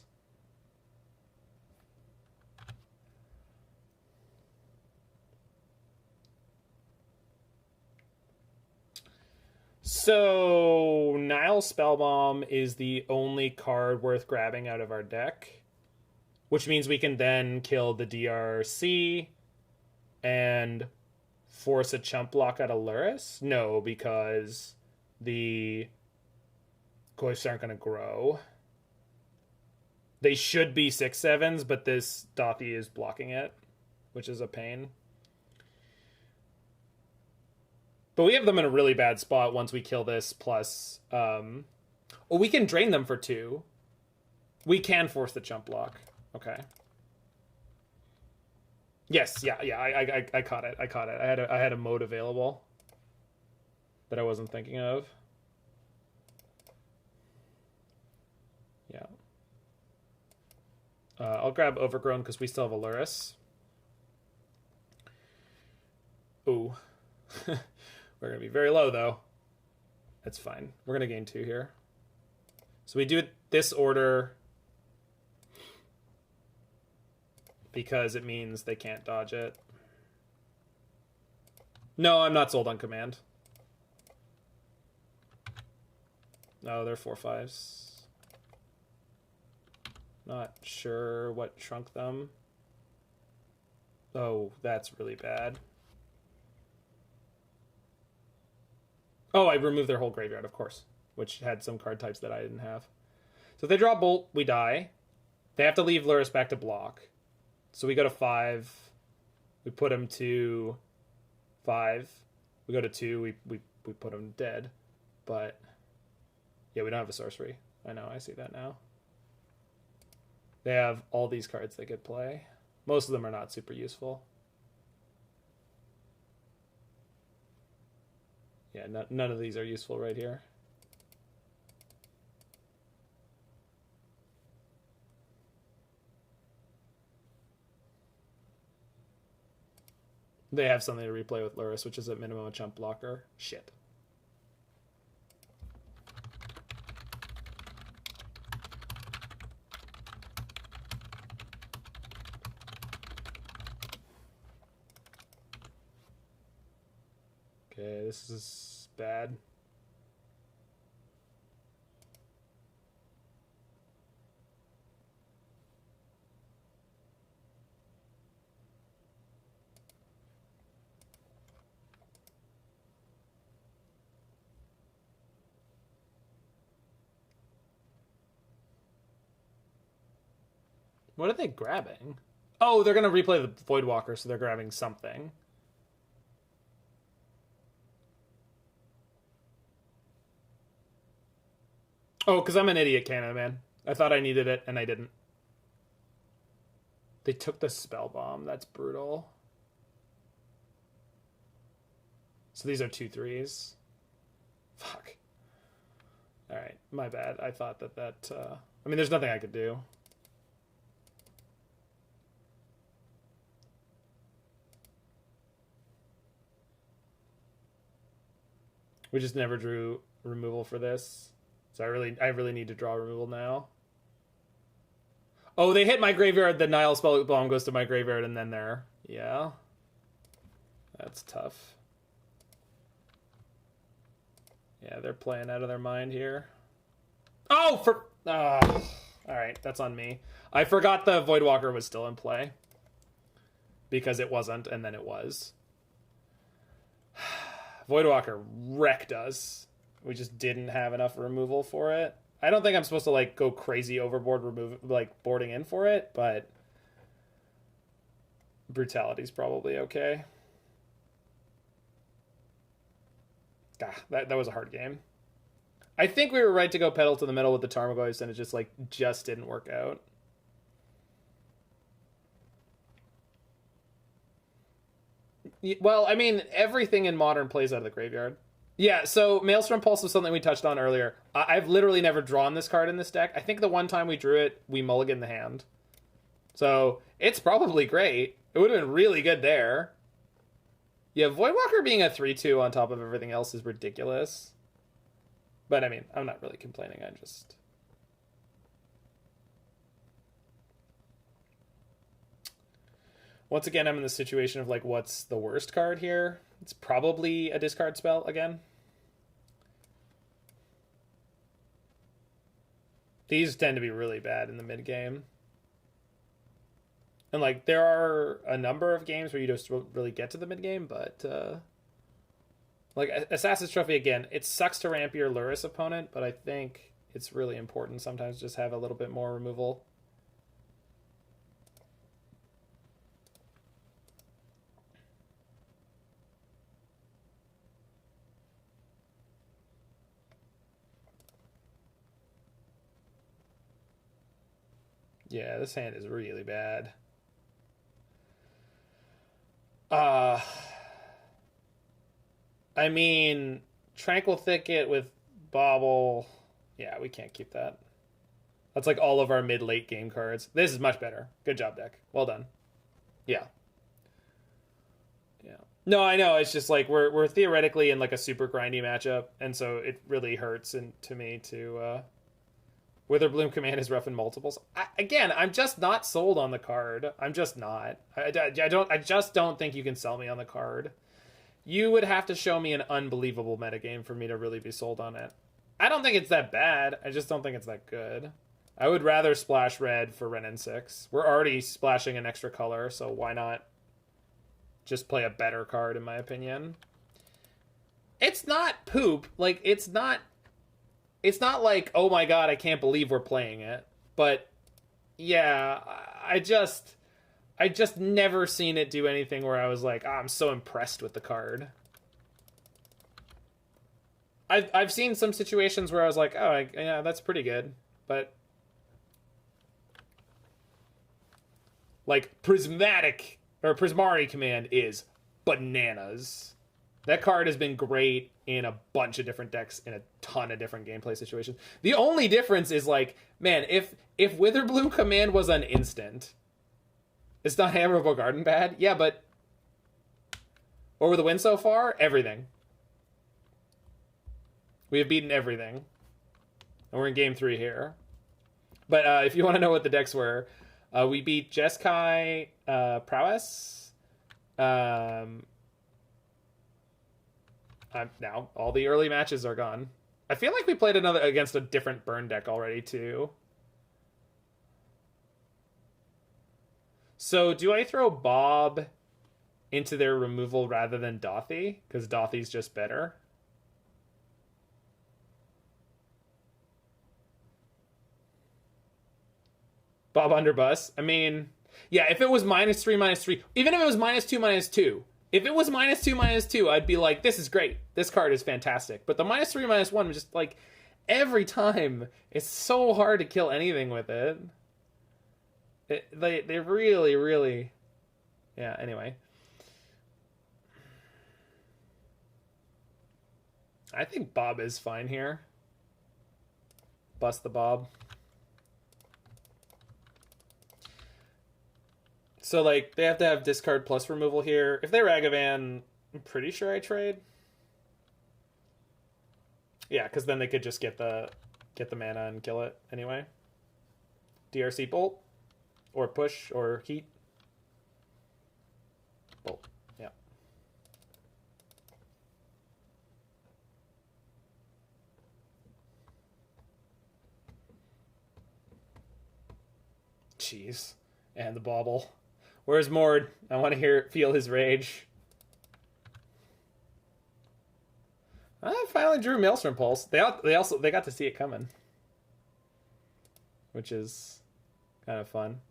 So, Nihil Spellbomb is the only card worth grabbing out of our deck, which means we can then kill the DRC and... force a chump block out of Lurrus? No, because the Goyfs aren't going to grow. They should be 6/7s, but this Dauthi is blocking it, which is a pain. But we have them in a really bad spot once we kill this, plus... oh, we can drain them for 2. We can force the chump block. Okay. Yes, yeah, I caught it. I had a mode available that I wasn't thinking of. Yeah. I'll grab Overgrown because we still have a Lurrus. Ooh. We're going to be very low, though. That's fine. We're going to gain 2 here. So we do it this order because it means they can't dodge it. No, I'm not sold on command. No, they're 4/5s. Not sure what shrunk them. Oh, that's really bad. Oh, I removed their whole graveyard, of course, which had some card types that I didn't have. So if they draw Bolt, we die. They have to leave Lurrus back to block. So we go to 5. We put him to 5. We go to 2. We put him dead. But yeah, we don't have a sorcery. I know, I see that now. They have all these cards they could play. Most of them are not super useful. Yeah, none of these are useful right here. They have something to replay with Lurrus, which is at minimum a chump blocker. Shit. Okay, this is bad. What are they grabbing? Oh, they're going to replay the Voidwalker, so they're grabbing something. Oh, because I'm an idiot, Canada man. I thought I needed it, and I didn't. They took the Spellbomb. That's brutal. So these are 2/3s. Fuck. Alright, my bad. I thought that... I mean, there's nothing I could do. We just never drew removal for this. So I really need to draw removal now. Oh, they hit my graveyard. The Nihil Spellbomb goes to my graveyard and then there. Yeah. That's tough. Yeah, they're playing out of their mind here. Oh, for... Alright, that's on me. I forgot the Voidwalker was still in play. Because it wasn't, and then it was. Voidwalker wrecked us. We just didn't have enough removal for it. I don't think I'm supposed to like go crazy overboard boarding in for it, but Brutality's probably okay. That was a hard game. I think we were right to go pedal to the middle with the Tarmogoyfs, and it just didn't work out. Well, I mean, everything in Modern plays out of the graveyard. Yeah, so Maelstrom Pulse was something we touched on earlier. I've literally never drawn this card in this deck. I think the one time we drew it, we mulliganed the hand. So, it's probably great. It would have been really good there. Yeah, Voidwalker being a 3/2 on top of everything else is ridiculous. But, I mean, I'm not really complaining. I just... Once again, I'm in the situation of, like, what's the worst card here? It's probably a discard spell again. These tend to be really bad in the mid-game. And, like, there are a number of games where you just really get to the mid-game, but, like, Assassin's Trophy, again, it sucks to ramp your Lurrus opponent, but I think it's really important sometimes just have a little bit more removal. Yeah, this hand is really bad. I mean, Tranquil Thicket with Bauble. Yeah, we can't keep that. That's like all of our mid-late game cards. This is much better. Good job, deck. Well done. Yeah. Yeah. No, I know. It's just like we're theoretically in like a super grindy matchup, and so it really hurts to me to Witherbloom Command is rough in multiples. Again, I'm just not sold on the card. I'm just not. I just don't think you can sell me on the card. You would have to show me an unbelievable metagame for me to really be sold on it. I don't think it's that bad. I just don't think it's that good. I would rather splash red for Ren and 6. We're already splashing an extra color, so why not just play a better card, in my opinion? It's not poop. Like, it's not like, oh my god, I can't believe we're playing it. But yeah, I just never seen it do anything where I was like, oh, I'm so impressed with the card. I've seen some situations where I was like, oh, yeah, that's pretty good. But like Prismari Command is bananas. That card has been great in a bunch of different decks in a ton of different gameplay situations. The only difference is like, man, if Witherbloom Command was an instant, it's not Hammerable Garden bad. Yeah, but over the win so far, everything. We have beaten everything. And we're in game 3 here. But if you want to know what the decks were, we beat Jeskai Prowess. Now all the early matches are gone. I feel like we played another against a different burn deck already too. So do I throw Bob into their removal rather than Dauthi? Because Dauthi's just better. Bob Underbus. I mean, yeah, if it was -3/-3, even if it was -2/-2, if it was -2/-2, I'd be like, this is great. This card is fantastic. But the -3/-1 was just like, every time, it's so hard to kill anything with it. They really, really... Yeah, anyway. I think Bob is fine here. Bust the Bob. So, like, they have to have discard plus removal here. If they Ragavan, I'm pretty sure I trade. Yeah, because then they could just get the mana and kill it anyway. DRC Bolt. Or Push, or Heat. Bolt, yeah. Jeez. And the Bauble. Where's Mord? I want to feel his rage. I finally drew Maelstrom Pulse. They got to see it coming, which is kind of fun.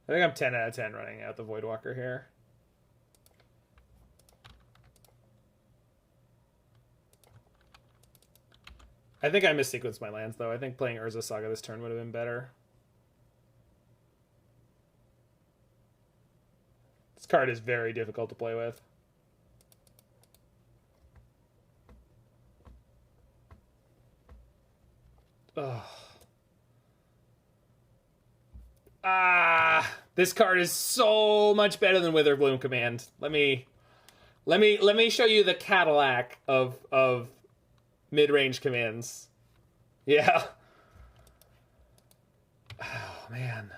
I think I'm 10 out of 10 running out the Voidwalker here. I think I missequenced my lands, though. I think playing Urza Saga this turn would have been better. This card is very difficult to play with. Ugh. This card is so much better than Witherbloom Command. Let me show you the Cadillac of mid-range commands. Yeah. Oh man.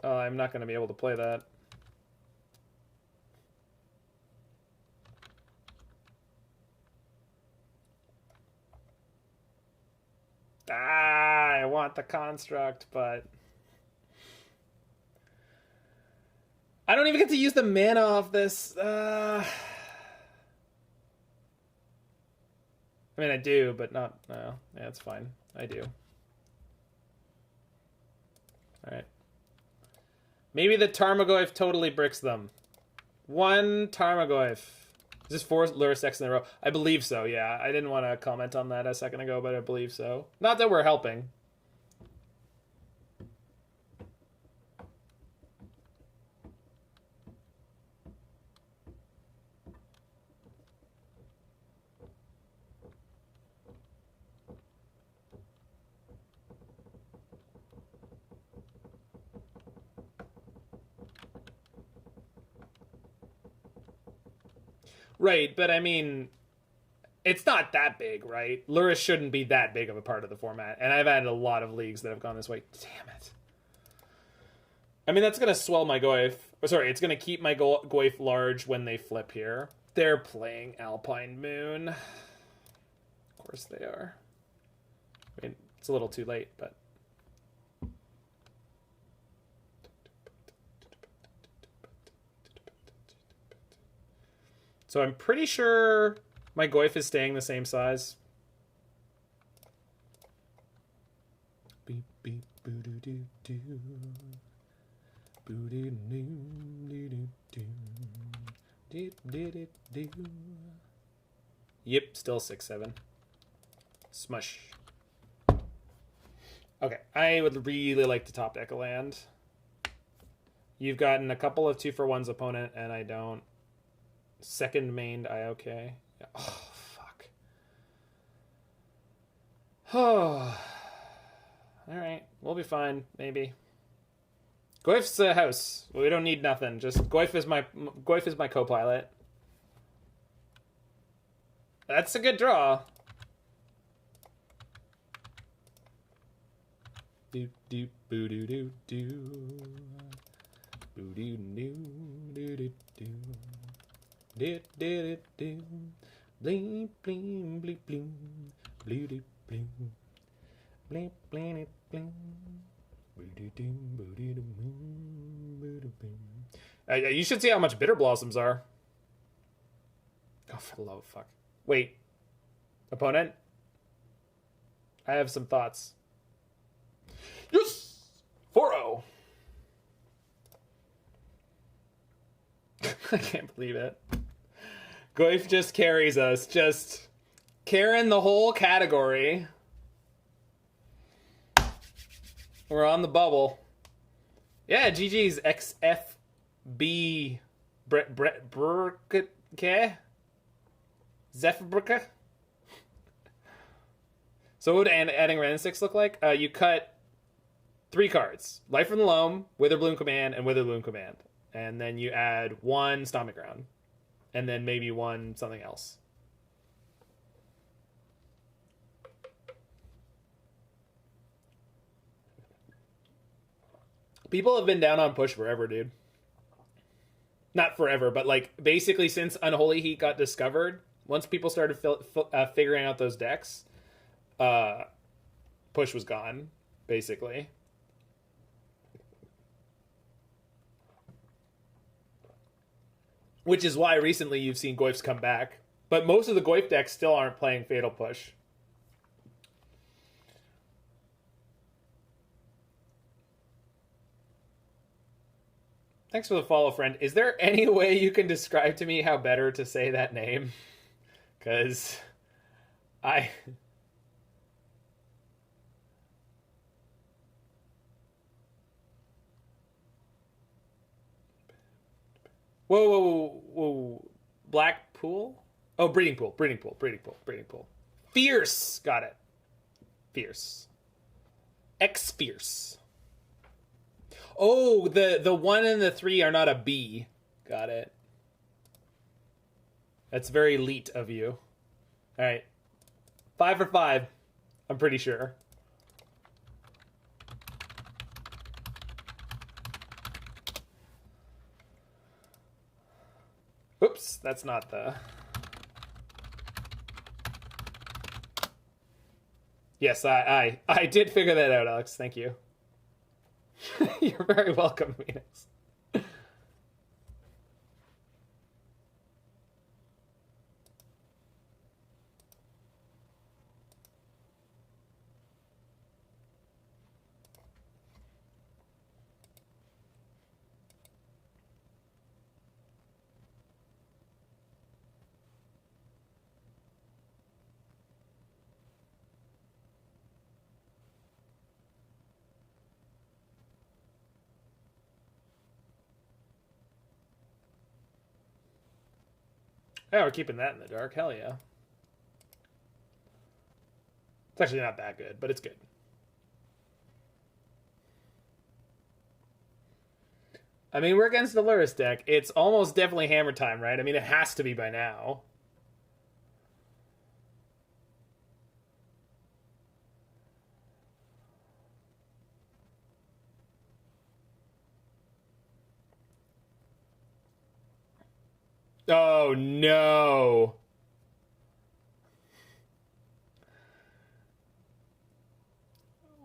Oh, I'm not going to be able to play that. I want the construct, but I don't even get to use the mana off this. I mean, I do, but not... No. Yeah, it's fine. I do. Alright. Maybe the Tarmogoyf totally bricks them. One Tarmogoyf. Is this 4 Lure Sex in a row? I believe so, yeah. I didn't want to comment on that a second ago, but I believe so. Not that we're helping. Right, but I mean, it's not that big, right? Lurrus shouldn't be that big of a part of the format, and I've had a lot of leagues that have gone this way. Damn it. I mean, that's going to swell my Goyf. Sorry, it's going to keep my Goyf large when they flip here. They're playing Alpine Moon. Of course they are. I mean, it's a little too late, but... So I'm pretty sure my Goyf is staying the same size. Beep, beep, boo-doo-doo-doo. Yep, still 6/7. Smush. Okay, I would really like to top deck a land. You've gotten a couple of 2-for-1s opponent, and I don't. Second mained, I okay. Oh, fuck. Oh. Alright, we'll be fine, maybe. Goyf's a house. We don't need nothing. Just Goyf is my co-pilot. That's a good draw. Do do boo do do do. Boo do do do do do. Did it do? Bling bling bling bling. Blue do bling. Bling bling bling. You should see how much Bitter Blossoms are. Oh, for the love of fuck. Wait. Opponent? I have some thoughts. Yes! 4-0. I can't believe it. Goyf just carries us. Just carrying the whole category. We're on the bubble. Yeah, GG's XFB Brke Zephbrke. So what would adding Ren 6 look like? You cut 3 cards. Life from the Loam, Witherbloom Command, and Witherbloom Command. And then you add 1 Stomping Ground. And then maybe 1 something else. People have been down on push forever, dude. Not forever, but like basically since Unholy Heat got discovered, once people started figuring out those decks, push was gone, basically. Which is why recently you've seen Goyfs come back. But most of the Goyf decks still aren't playing Fatal Push. Thanks for the follow, friend. Is there any way you can describe to me how better to say that name? Because I... Whoa, whoa, whoa, whoa. Blackpool? Oh, Breeding Pool. Fierce! Got it. Fierce. X-Fierce. Oh, the 1 and the 3 are not a B. Got it. That's very elite of you. Alright. 5 for 5. I'm pretty sure. Oops, that's not the... Yes, I did figure that out, Alex. Thank you. You're very welcome, Venus. Oh, we're keeping that in the dark. Hell yeah. It's actually not that good, but it's good. I mean, we're against the Lurrus deck. It's almost definitely hammer time, right? I mean, it has to be by now. Oh, no.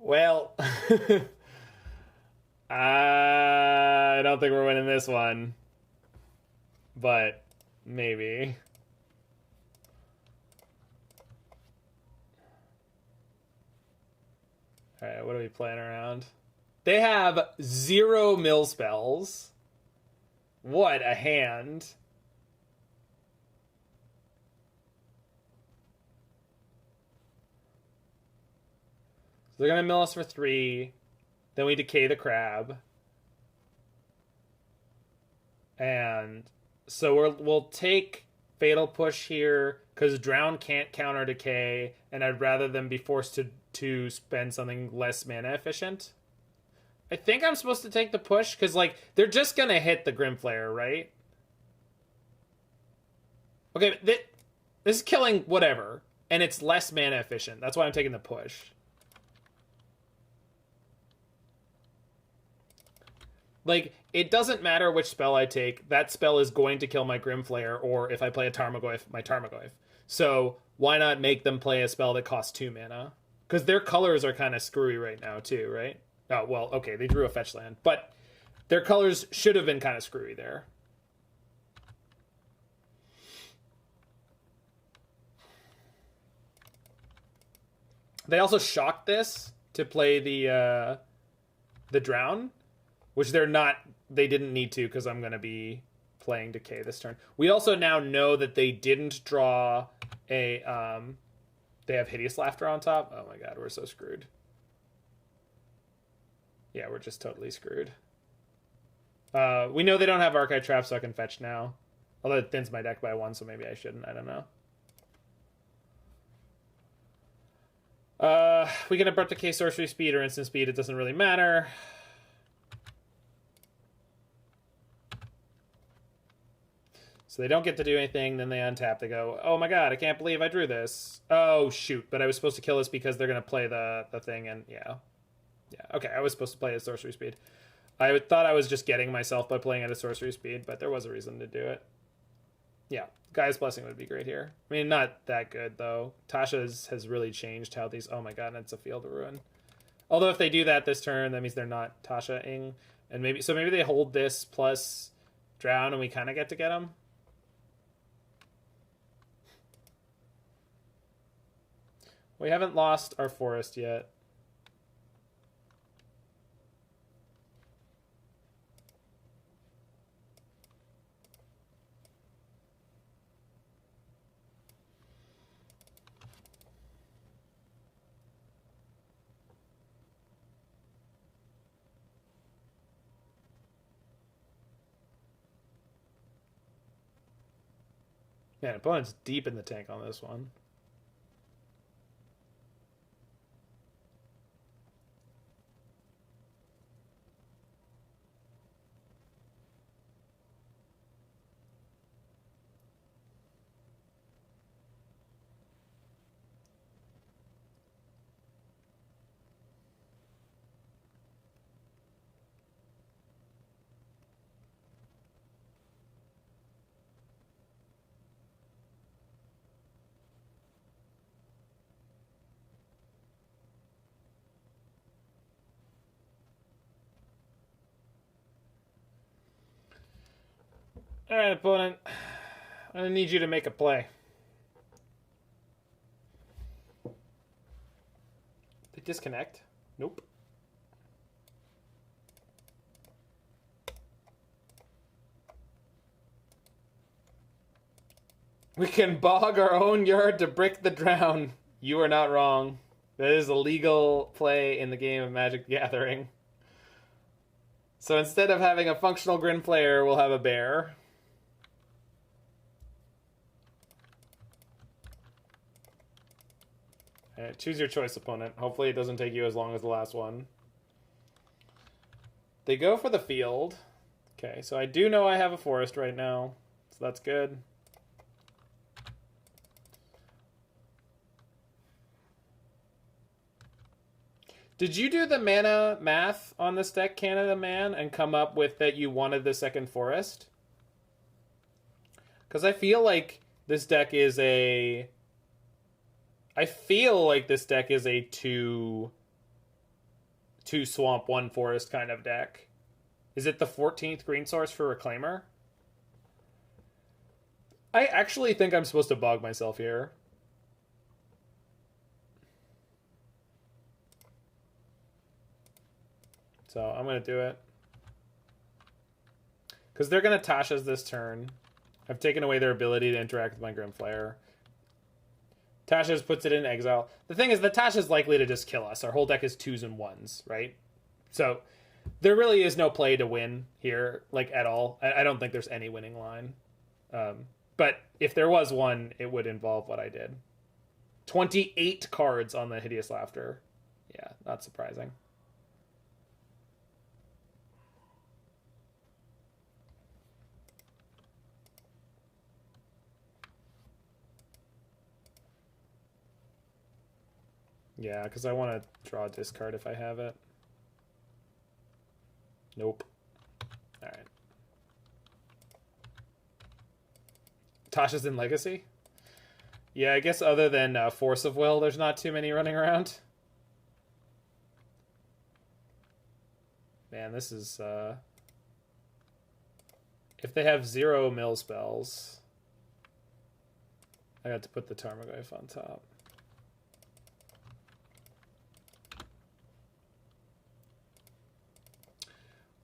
Well, I don't think we're winning this one, but maybe. All right, what are we playing around? They have 0 mill spells. What a hand. So they're going to mill us for 3. Then we decay the crab. And so we'll take Fatal Push here because Drown can't counter decay, and I'd rather them be forced to spend something less mana efficient. I think I'm supposed to take the push because, like, they're just going to hit the Grim Flayer, right? Okay, this is killing whatever, and it's less mana efficient. That's why I'm taking the push. Like, it doesn't matter which spell I take. That spell is going to kill my Grim Flayer, or if I play a Tarmogoyf, my Tarmogoyf. So why not make them play a spell that costs 2 mana? Because their colors are kind of screwy right now, too, right? Oh, well, okay, they drew a fetch land. But their colors should have been kind of screwy there. They also shocked this to play the Drown, which they didn't need to because I'm going to be playing Decay this turn. We also now know that they didn't draw they have Hideous Laughter on top. Oh my god, we're so screwed. Yeah, we're just totally screwed. We know they don't have Archive Trap, so I can fetch now. Although it thins my deck by 1, so maybe I shouldn't. I don't know. We can Abrupt Decay Sorcery Speed or Instant Speed. It doesn't really matter. So they don't get to do anything, then they untap. They go, oh my god, I can't believe I drew this. Oh, shoot, but I was supposed to kill this because they're going to play the thing, and yeah. Yeah, okay, I was supposed to play at Sorcery Speed. I thought I was just getting myself by playing at a Sorcery Speed, but there was a reason to do it. Yeah, Gaia's Blessing would be great here. I mean, not that good, though. Tasha's has really changed how these... Oh my god, it's a Field of Ruin. Although if they do that this turn, that means they're not Tasha-ing. And maybe they hold this plus Drown, and we kind of get them. We haven't lost our forest yet. Man, opponent's deep in the tank on this one. Alright, opponent. I'm gonna need you to make a play. They disconnect? Nope. We can bog our own yard to brick the Drown. You are not wrong. That is a legal play in the game of Magic the Gathering. So instead of having a functional Grim Flayer, we'll have a bear. Right, choose your choice, opponent. Hopefully it doesn't take you as long as the last one. They go for the field, Okay, so I do know I have a forest right now, so that's good. Did you do the mana math on this deck, Canada Man, and come up with that you wanted the second forest? Because I feel like this deck is a... I feel like this deck is a two swamp, one forest kind of deck. Is it the 14th green source for Reclaimer? I actually think I'm supposed to bog myself here. So I'm going to do it. Because they're going to Tasha's this turn. I've taken away their ability to interact with my Grim Flayer. Tasha's puts it in exile. The thing is that Tasha's likely to just kill us. Our whole deck is 2s and 1s, right? So there really is no play to win here, like, at all. I don't think there's any winning line. But if there was one, it would involve what I did. 28 cards on the Hideous Laughter. Yeah, not surprising. Yeah, because I want to draw a discard if I have it. Nope. Alright. Tasha's in Legacy? Yeah, I guess other than Force of Will, there's not too many running around. Man, this is... If they have 0 mill spells... I got to put the Tarmogoyf on top.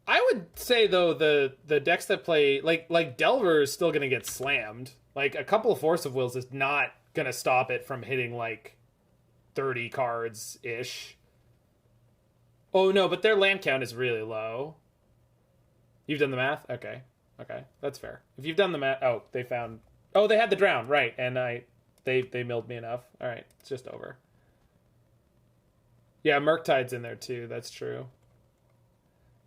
I would say, though, the decks that play... Like Delver is still going to get slammed. Like, a couple of Force of Wills is not going to stop it from hitting, like, 30 cards-ish. Oh, no, but their land count is really low. You've done the math? Okay. Okay, that's fair. If you've done the math... Oh, they found... Oh, they had the drown, right. And they milled me enough. All right, it's just over. Yeah, Murktide's in there, too. That's true.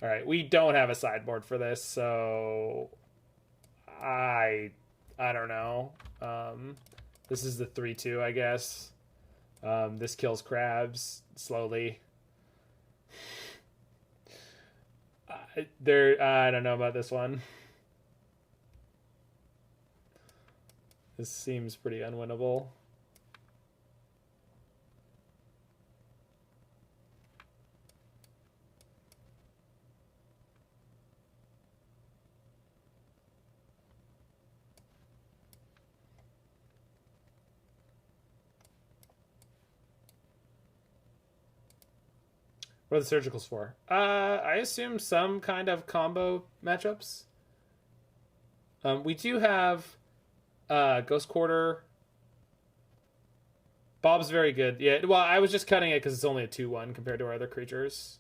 All right, we don't have a sideboard for this, so I don't know. This is the 3-2, I guess. This kills crabs slowly. I don't know about this one. This seems pretty unwinnable. What are the surgicals for? I assume some kind of combo matchups. We do have Ghost Quarter. Bob's very good. Yeah, well, I was just cutting it because it's only a 2-1 compared to our other creatures.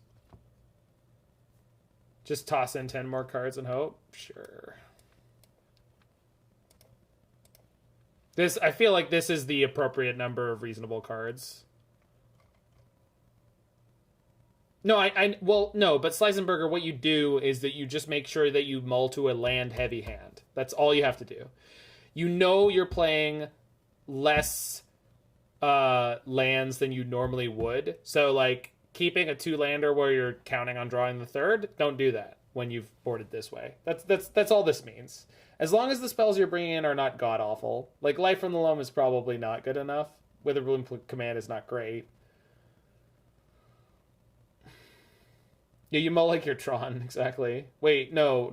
Just toss in 10 more cards and hope? Sure. I feel like this is the appropriate number of reasonable cards. No, well, no, but Slicenberger, what you do is that you just make sure that you mull to a land-heavy hand. That's all you have to do. You know you're playing less lands than you normally would. So, like, keeping a 2-lander where you're counting on drawing the third, don't do that when you've boarded this way. That's all this means. As long as the spells you're bringing in are not god-awful. Like, Life from the Loam is probably not good enough. Witherbloom Command is not great. Yeah, you mull like your Tron, exactly. Wait, no.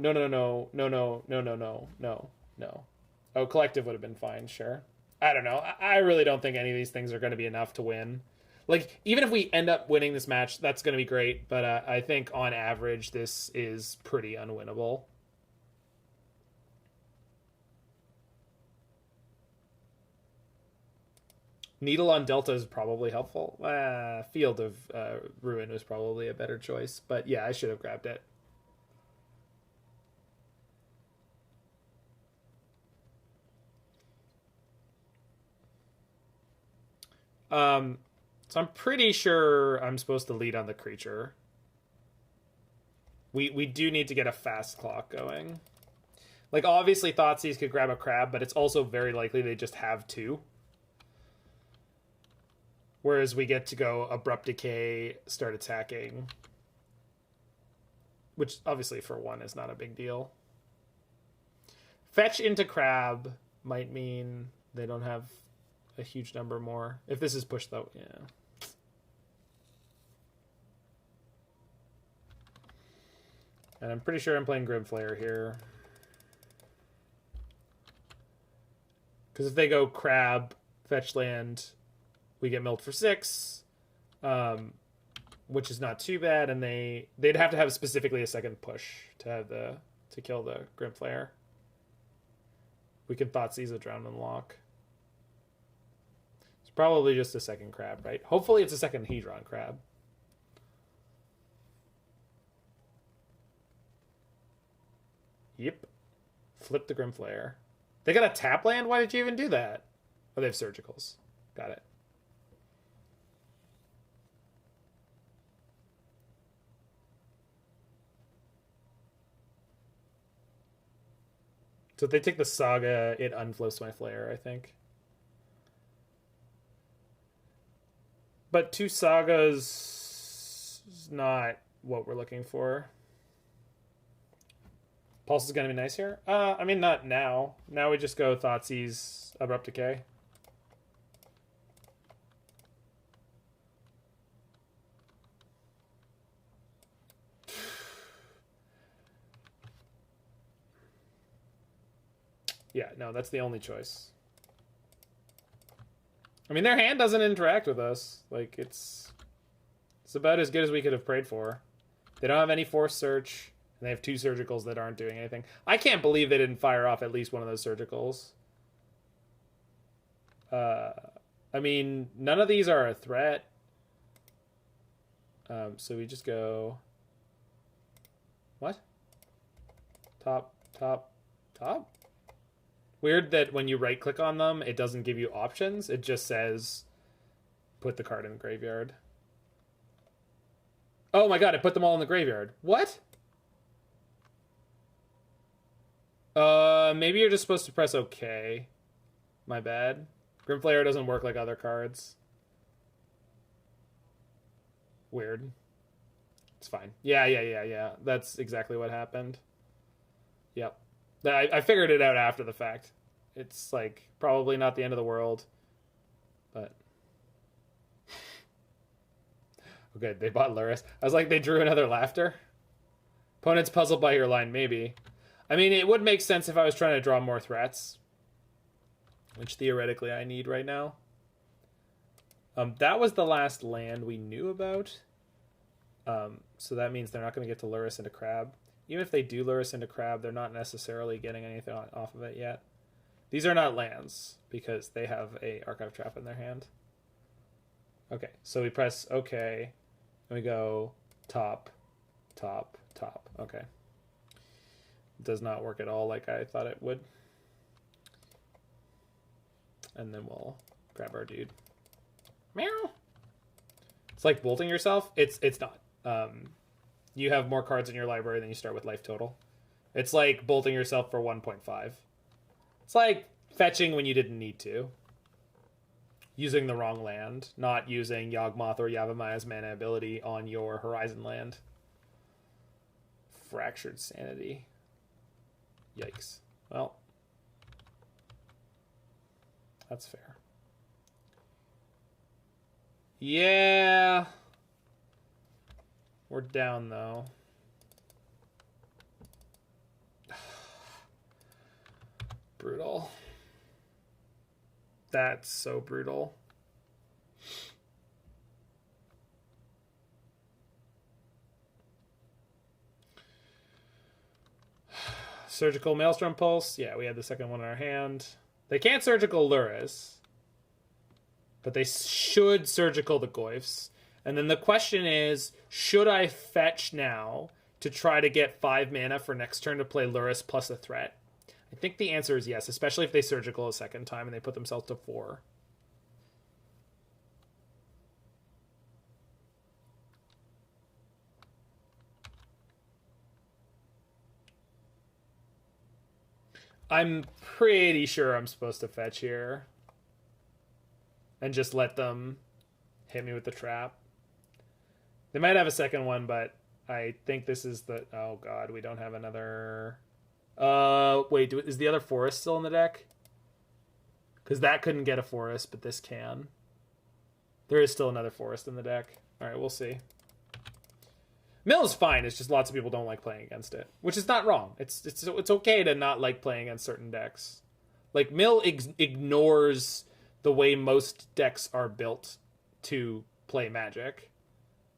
Oh, Collective would have been fine, sure. I don't know. I really don't think any of these things are going to be enough to win. Like, even if we end up winning this match, that's going to be great. But I think, on average, this is pretty unwinnable. Needle on Delta is probably helpful. Field of Ruin was probably a better choice. But yeah, I should have grabbed it. So I'm pretty sure I'm supposed to lead on the creature. We do need to get a fast clock going. Like, obviously, Thoughtseize could grab a crab, but it's also very likely they just have two. Whereas we get to go Abrupt Decay, start attacking. Which, obviously, for one is not a big deal. Fetch into crab might mean they don't have a huge number more. If this is pushed, though, yeah. And I'm pretty sure I'm playing Grim Flayer here. Because if they go crab, fetch land, we get milled for 6, which is not too bad. And they'd have to have specifically a second push to have to kill the Grim Flayer. We can Thoughtseize a Drown and Lock. It's probably just a second crab, right? Hopefully it's a second Hedron crab. Yep. Flip the Grim Flayer. They got a tap land? Why did you even do that? Oh, they have surgicals. Got it. So if they take the Saga, it unflips my Flayer, I think. But 2 Sagas is not what we're looking for. Pulse is going to be nice here. I mean, not now. Now we just go Thoughtseize, Abrupt Decay. Yeah, no, that's the only choice. I mean, their hand doesn't interact with us. Like, it's about as good as we could have prayed for. They don't have any Force Search. And they have 2 surgicals that aren't doing anything. I can't believe they didn't fire off at least one of those surgicals. I mean, none of these are a threat. So we just go... What? Top. Weird that when you right-click on them, it doesn't give you options. It just says, put the card in the graveyard. Oh my god, it put them all in the graveyard. What? Maybe you're just supposed to press OK. My bad. Grim Flayer doesn't work like other cards. Weird. It's fine. Yeah. That's exactly what happened. Yep. I figured it out after the fact. It's, like, probably not the end of the world. But... Okay, they bought Lurrus. I was like, they drew another Laughter? Opponent's puzzled by your line, maybe. I mean, it would make sense if I was trying to draw more threats. Which, theoretically, I need right now. That was the last land we knew about. So that means they're not going to get to lure us into crab. Even if they do lure us into crab, they're not necessarily getting anything off of it yet. These are not lands, because they have a Archive Trap in their hand. Okay, so we press OK, and we go top. Okay. Does not work at all like I thought it would. And then we'll grab our dude. Meow. It's like bolting yourself. It's not. You have more cards in your library than you start with life total. It's like bolting yourself for 1.5. It's like fetching when you didn't need to. Using the wrong land. Not using Yawgmoth or Yavimaya mana ability on your Horizon land. Fractured Sanity. Yikes. Well. That's fair. Yeah. We're down, though. Brutal. That's so brutal. Surgical Maelstrom Pulse. Yeah, we had the second one in our hand. They can't Surgical Lurrus. But they should Surgical the Goyfs. And then the question is, should I fetch now to try to get 5 mana for next turn to play Lurrus plus a threat? I think the answer is yes, especially if they Surgical a second time and they put themselves to 4. I'm pretty sure I'm supposed to fetch here. And just let them hit me with the trap. They might have a second one, but I think this is the... Oh, God, we don't have another... Wait, is the other forest still in the deck? Because that couldn't get a forest, but this can. There is still another forest in the deck. All right, we'll see. Mill is fine. It's just lots of people don't like playing against it, which is not wrong. It's okay to not like playing against certain decks. Like, Mill ignores the way most decks are built to play Magic.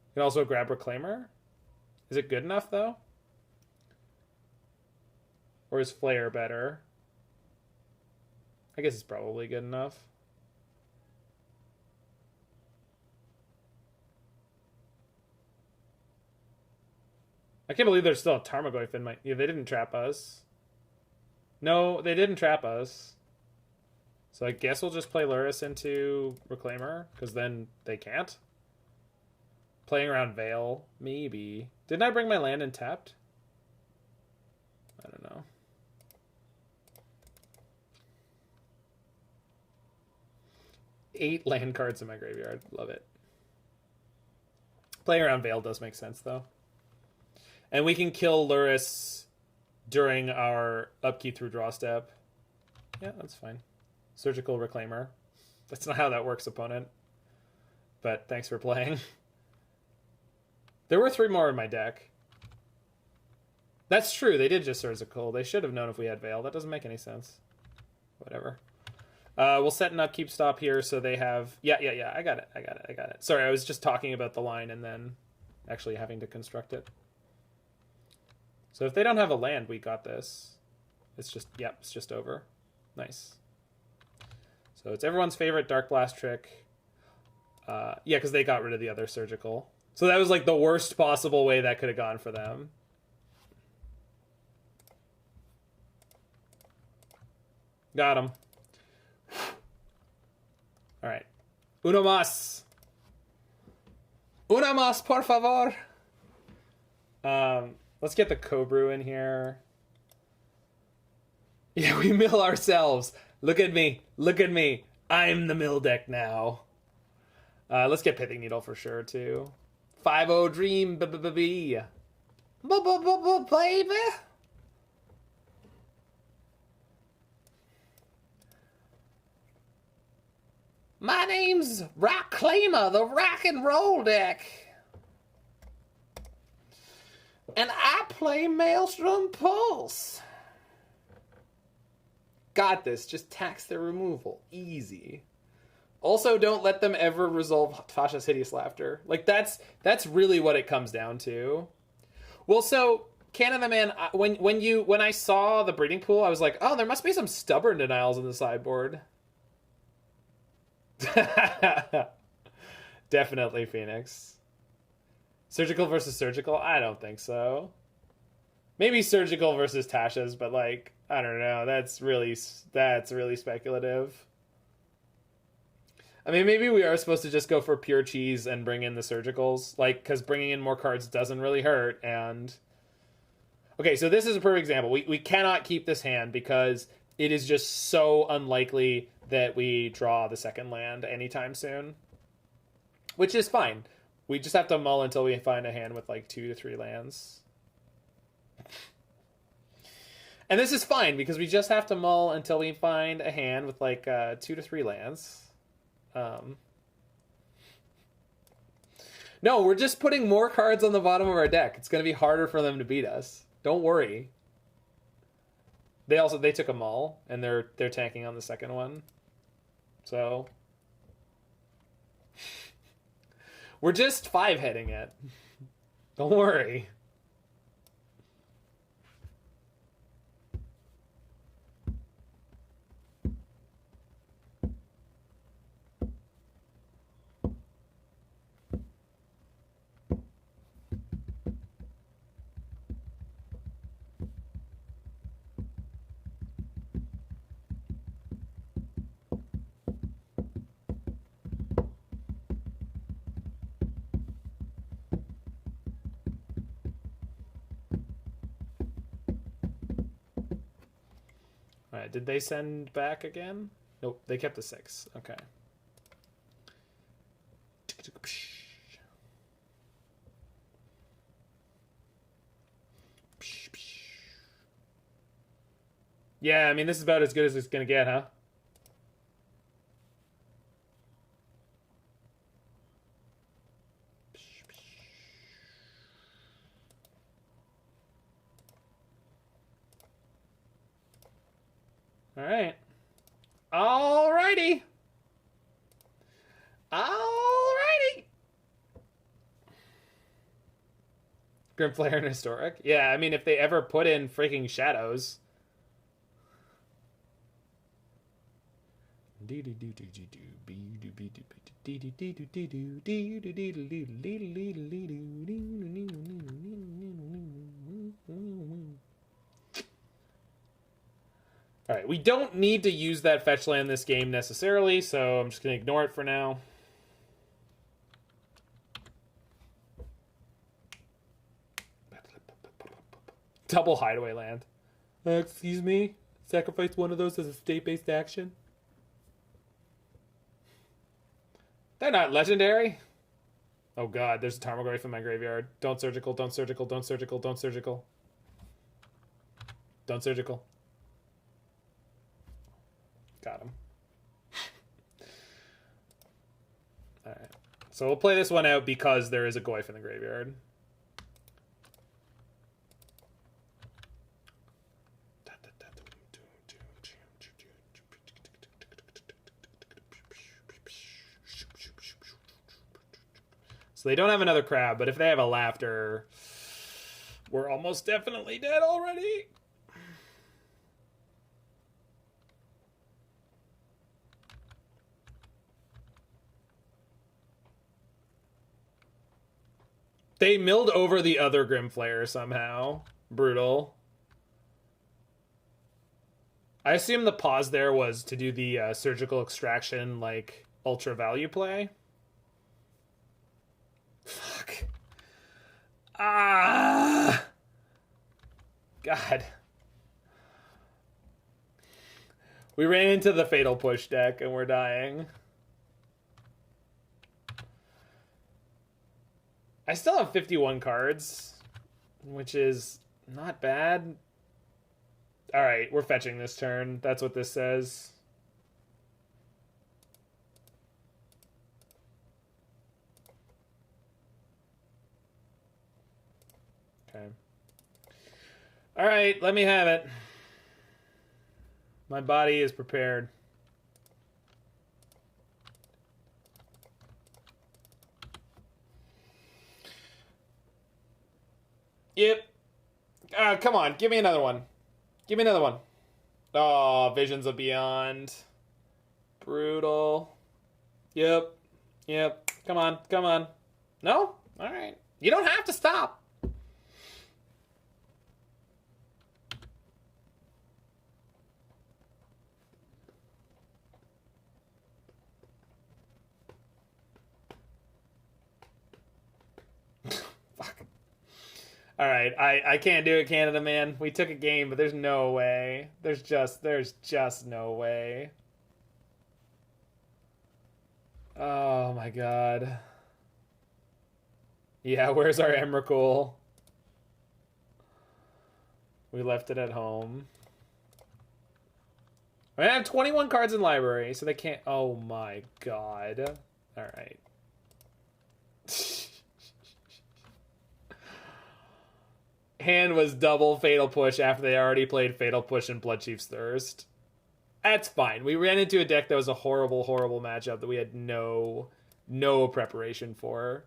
You can also grab Reclaimer. Is it good enough, though? Or is Flayer better? I guess it's probably good enough. I can't believe there's still a Tarmogoyf in my... Yeah, they didn't trap us. No, they didn't trap us. So I guess we'll just play Lurrus into Reclaimer, because then they can't. Playing around Veil, maybe. Didn't I bring my land in tapped? I don't know. Eight land cards in my graveyard. Love it. Playing around Veil does make sense, though. And we can kill Lurrus during our upkeep through draw step. Yeah, that's fine. Surgical Reclaimer. That's not how that works, opponent. But thanks for playing. There were 3 more in my deck. That's true. They did just Surgical. They should have known if we had Veil. That doesn't make any sense. Whatever. We'll set an upkeep stop here so they have... Yeah. I got it. Sorry, I was just talking about the line and then actually having to construct it. So if they don't have a land, we got this. It's just... Yep, it's just over. Nice. So it's everyone's favorite Darkblast trick. Yeah, because they got rid of the other Surgical. So that was like the worst possible way that could have gone for them. Got him. All right. Uno más. Una más, por favor. Let's get the Cobrew in here. Yeah, we mill ourselves. Look at me. Look at me. I'm the mill deck now. Let's get Pithing Needle for sure, too. 5-0 Dream, baby. Baby. My name's Rockclaimer, the rock and roll deck. And I play Maelstrom Pulse. Got this. Just tax their removal. Easy. Also, don't let them ever resolve Tasha's Hideous Laughter. Like, that's really what it comes down to. Well, so, Canada Man, when I saw the breeding pool, I was like, oh, there must be some stubborn denials in the sideboard. Definitely Phoenix. Surgical versus Surgical? I don't think so. Maybe Surgical versus Tasha's, but like, I don't know. That's really speculative. I mean, maybe we are supposed to just go for pure cheese and bring in the Surgicals, like, because bringing in more cards doesn't really hurt. And okay, so this is a perfect example. We cannot keep this hand because it is just so unlikely that we draw the second land anytime soon, which is fine. We just have to mull until we find a hand with like 2 to 3 lands. And this is fine because we just have to mull until we find a hand with like 2 to 3 lands. No, we're just putting more cards on the bottom of our deck. It's going to be harder for them to beat us. Don't worry. They took a mull and they're tanking on the second one. So we're just 5-heading it. Don't worry. Alright, did they send back again? Nope, they kept the 6. Okay. Yeah, I mean, this is about as good as it's gonna get, huh? Alright. Alrighty. Alrighty. Grim Flayer and Historic. Yeah, I mean, if they ever put in freaking shadows. Alright, we don't need to use that fetch land this game necessarily, so I'm just going to ignore it for now. Double hideaway land. Excuse me? Sacrifice one of those as a state-based action? They're not legendary. Oh god, there's a Tarmogoyf in my graveyard. Don't surgical, don't surgical, don't surgical, don't surgical. Don't surgical. Got him. Alright. So we'll play this one out because there is a Goyf in the graveyard. So they don't have another crab, but if they have a laughter, we're almost definitely dead already. They milled over the other Grim Flayer somehow. Brutal. I assume the pause there was to do the surgical extraction, like, ultra value play. Fuck. Ah! God. We ran into the Fatal Push deck and we're dying. I still have 51 cards, which is not bad. Alright, we're fetching this turn. That's what this says. Okay. Alright, let me have it. My body is prepared. Yep. Come on, give me another one. Give me another one. Oh, Visions of Beyond. Brutal. Yep. Yep. Come on, come on. No? Alright. You don't have to stop. Alright, I can't do it, Canada man. We took a game, but there's no way. There's just no way. Oh my god. Yeah, where's our Emrakul? We left it at home. I have 21 cards in library, so they can't... Oh my god. Alright. Hand was double Fatal Push after they already played Fatal Push and Bloodchief's Thirst. That's fine. We ran into a deck that was a horrible, horrible matchup that we had no preparation for.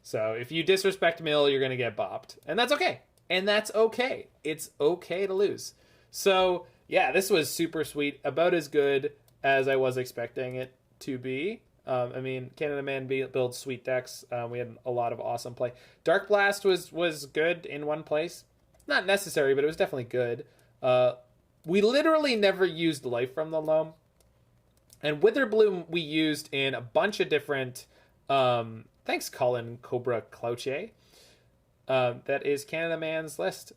So if you disrespect Mill, you're going to get bopped. And that's okay. And that's okay. It's okay to lose. So, yeah, this was super sweet. About as good as I was expecting it to be. I mean, Canada Man builds sweet decks. We had a lot of awesome play. Darkblast was good in one place. Not necessary, but it was definitely good. We literally never used life from the Loam. And Witherbloom we used in a bunch of different... thanks, Colin Cobra Clouche. That is Canada Man's list.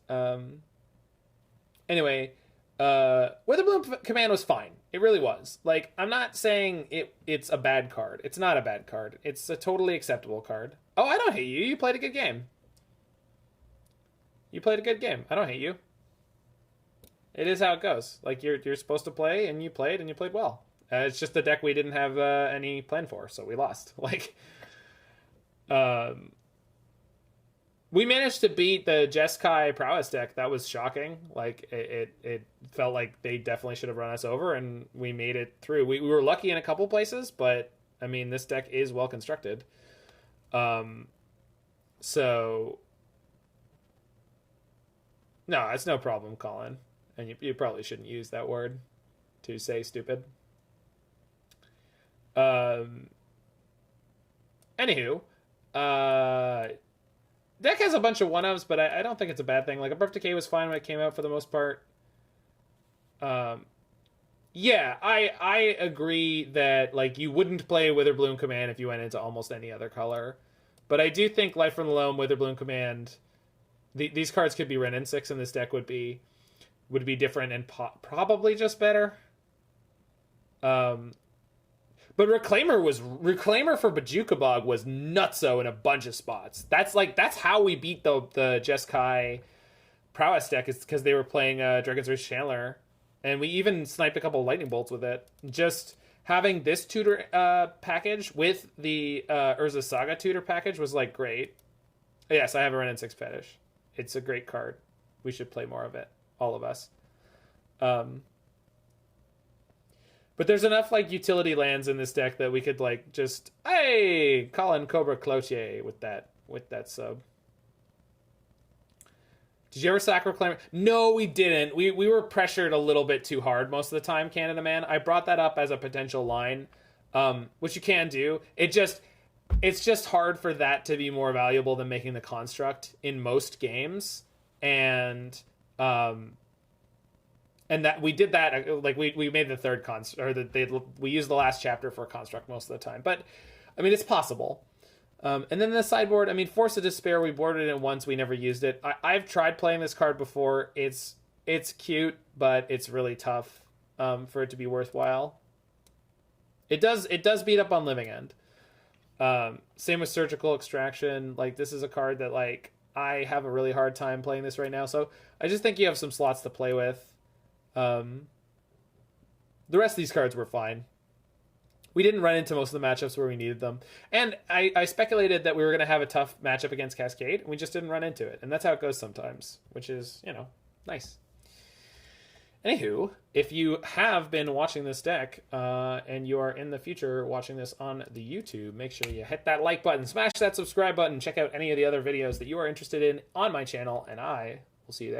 Anyway, Witherbloom Command was fine. It really was. Like, I'm not saying it's a bad card. It's not a bad card. It's a totally acceptable card. Oh, I don't hate you. You played a good game. You played a good game. I don't hate you. It is how it goes. Like, you're supposed to play, and you played well. It's just the deck we didn't have any plan for, so we lost. Like, we managed to beat the Jeskai Prowess deck. That was shocking. Like, it felt like they definitely should have run us over, and we made it through. We were lucky in a couple places, but, I mean, this deck is well constructed. So, no, it's no problem, Colin. And you probably shouldn't use that word to say stupid. Anywho, deck has a bunch of one-ups, but I don't think it's a bad thing. Like, Abrupt Decay was fine when it came out for the most part. Yeah, I agree that, like, you wouldn't play Witherbloom Command if you went into almost any other color. But I do think Life from the Loam, Witherbloom Command, these cards could be Wrenn and 6, and this deck would be different and probably just better. But Reclaimer for Bojuka Bog was nutso in a bunch of spots. That's how we beat the Jeskai Prowess deck, is because they were playing Dragon's Rage Chandler, and we even sniped a couple lightning bolts with it. Just having this tutor package with the Urza Saga tutor package was like great. Yes, I have a Wrenn and 6 fetish. It's a great card. We should play more of it, all of us. But there's enough, like, utility lands in this deck that we could, like, just, hey, Colin Cobra Cloutier with that sub. Did you ever sack Reclaimer? No, we didn't. We were pressured a little bit too hard most of the time, Canada Man. I brought that up as a potential line, which you can do. It's just hard for that to be more valuable than making the construct in most games. And that we did that, like, we made the third construct, or we used the last chapter for a construct most of the time. But, I mean, it's possible. And then the sideboard, I mean, Force of Despair, we boarded it once, we never used it. I've tried playing this card before. It's cute, but it's really tough for it to be worthwhile. It does beat up on Living End. Same with Surgical Extraction. Like, this is a card that, like, I have a really hard time playing this right now. So I just think you have some slots to play with. The rest of these cards were fine. We didn't run into most of the matchups where we needed them. And I speculated that we were going to have a tough matchup against Cascade, and we just didn't run into it. And that's how it goes sometimes, which is, you know, nice. Anywho, if you have been watching this deck, and you are in the future watching this on the YouTube, make sure you hit that like button, smash that subscribe button, check out any of the other videos that you are interested in on my channel, and I will see you there.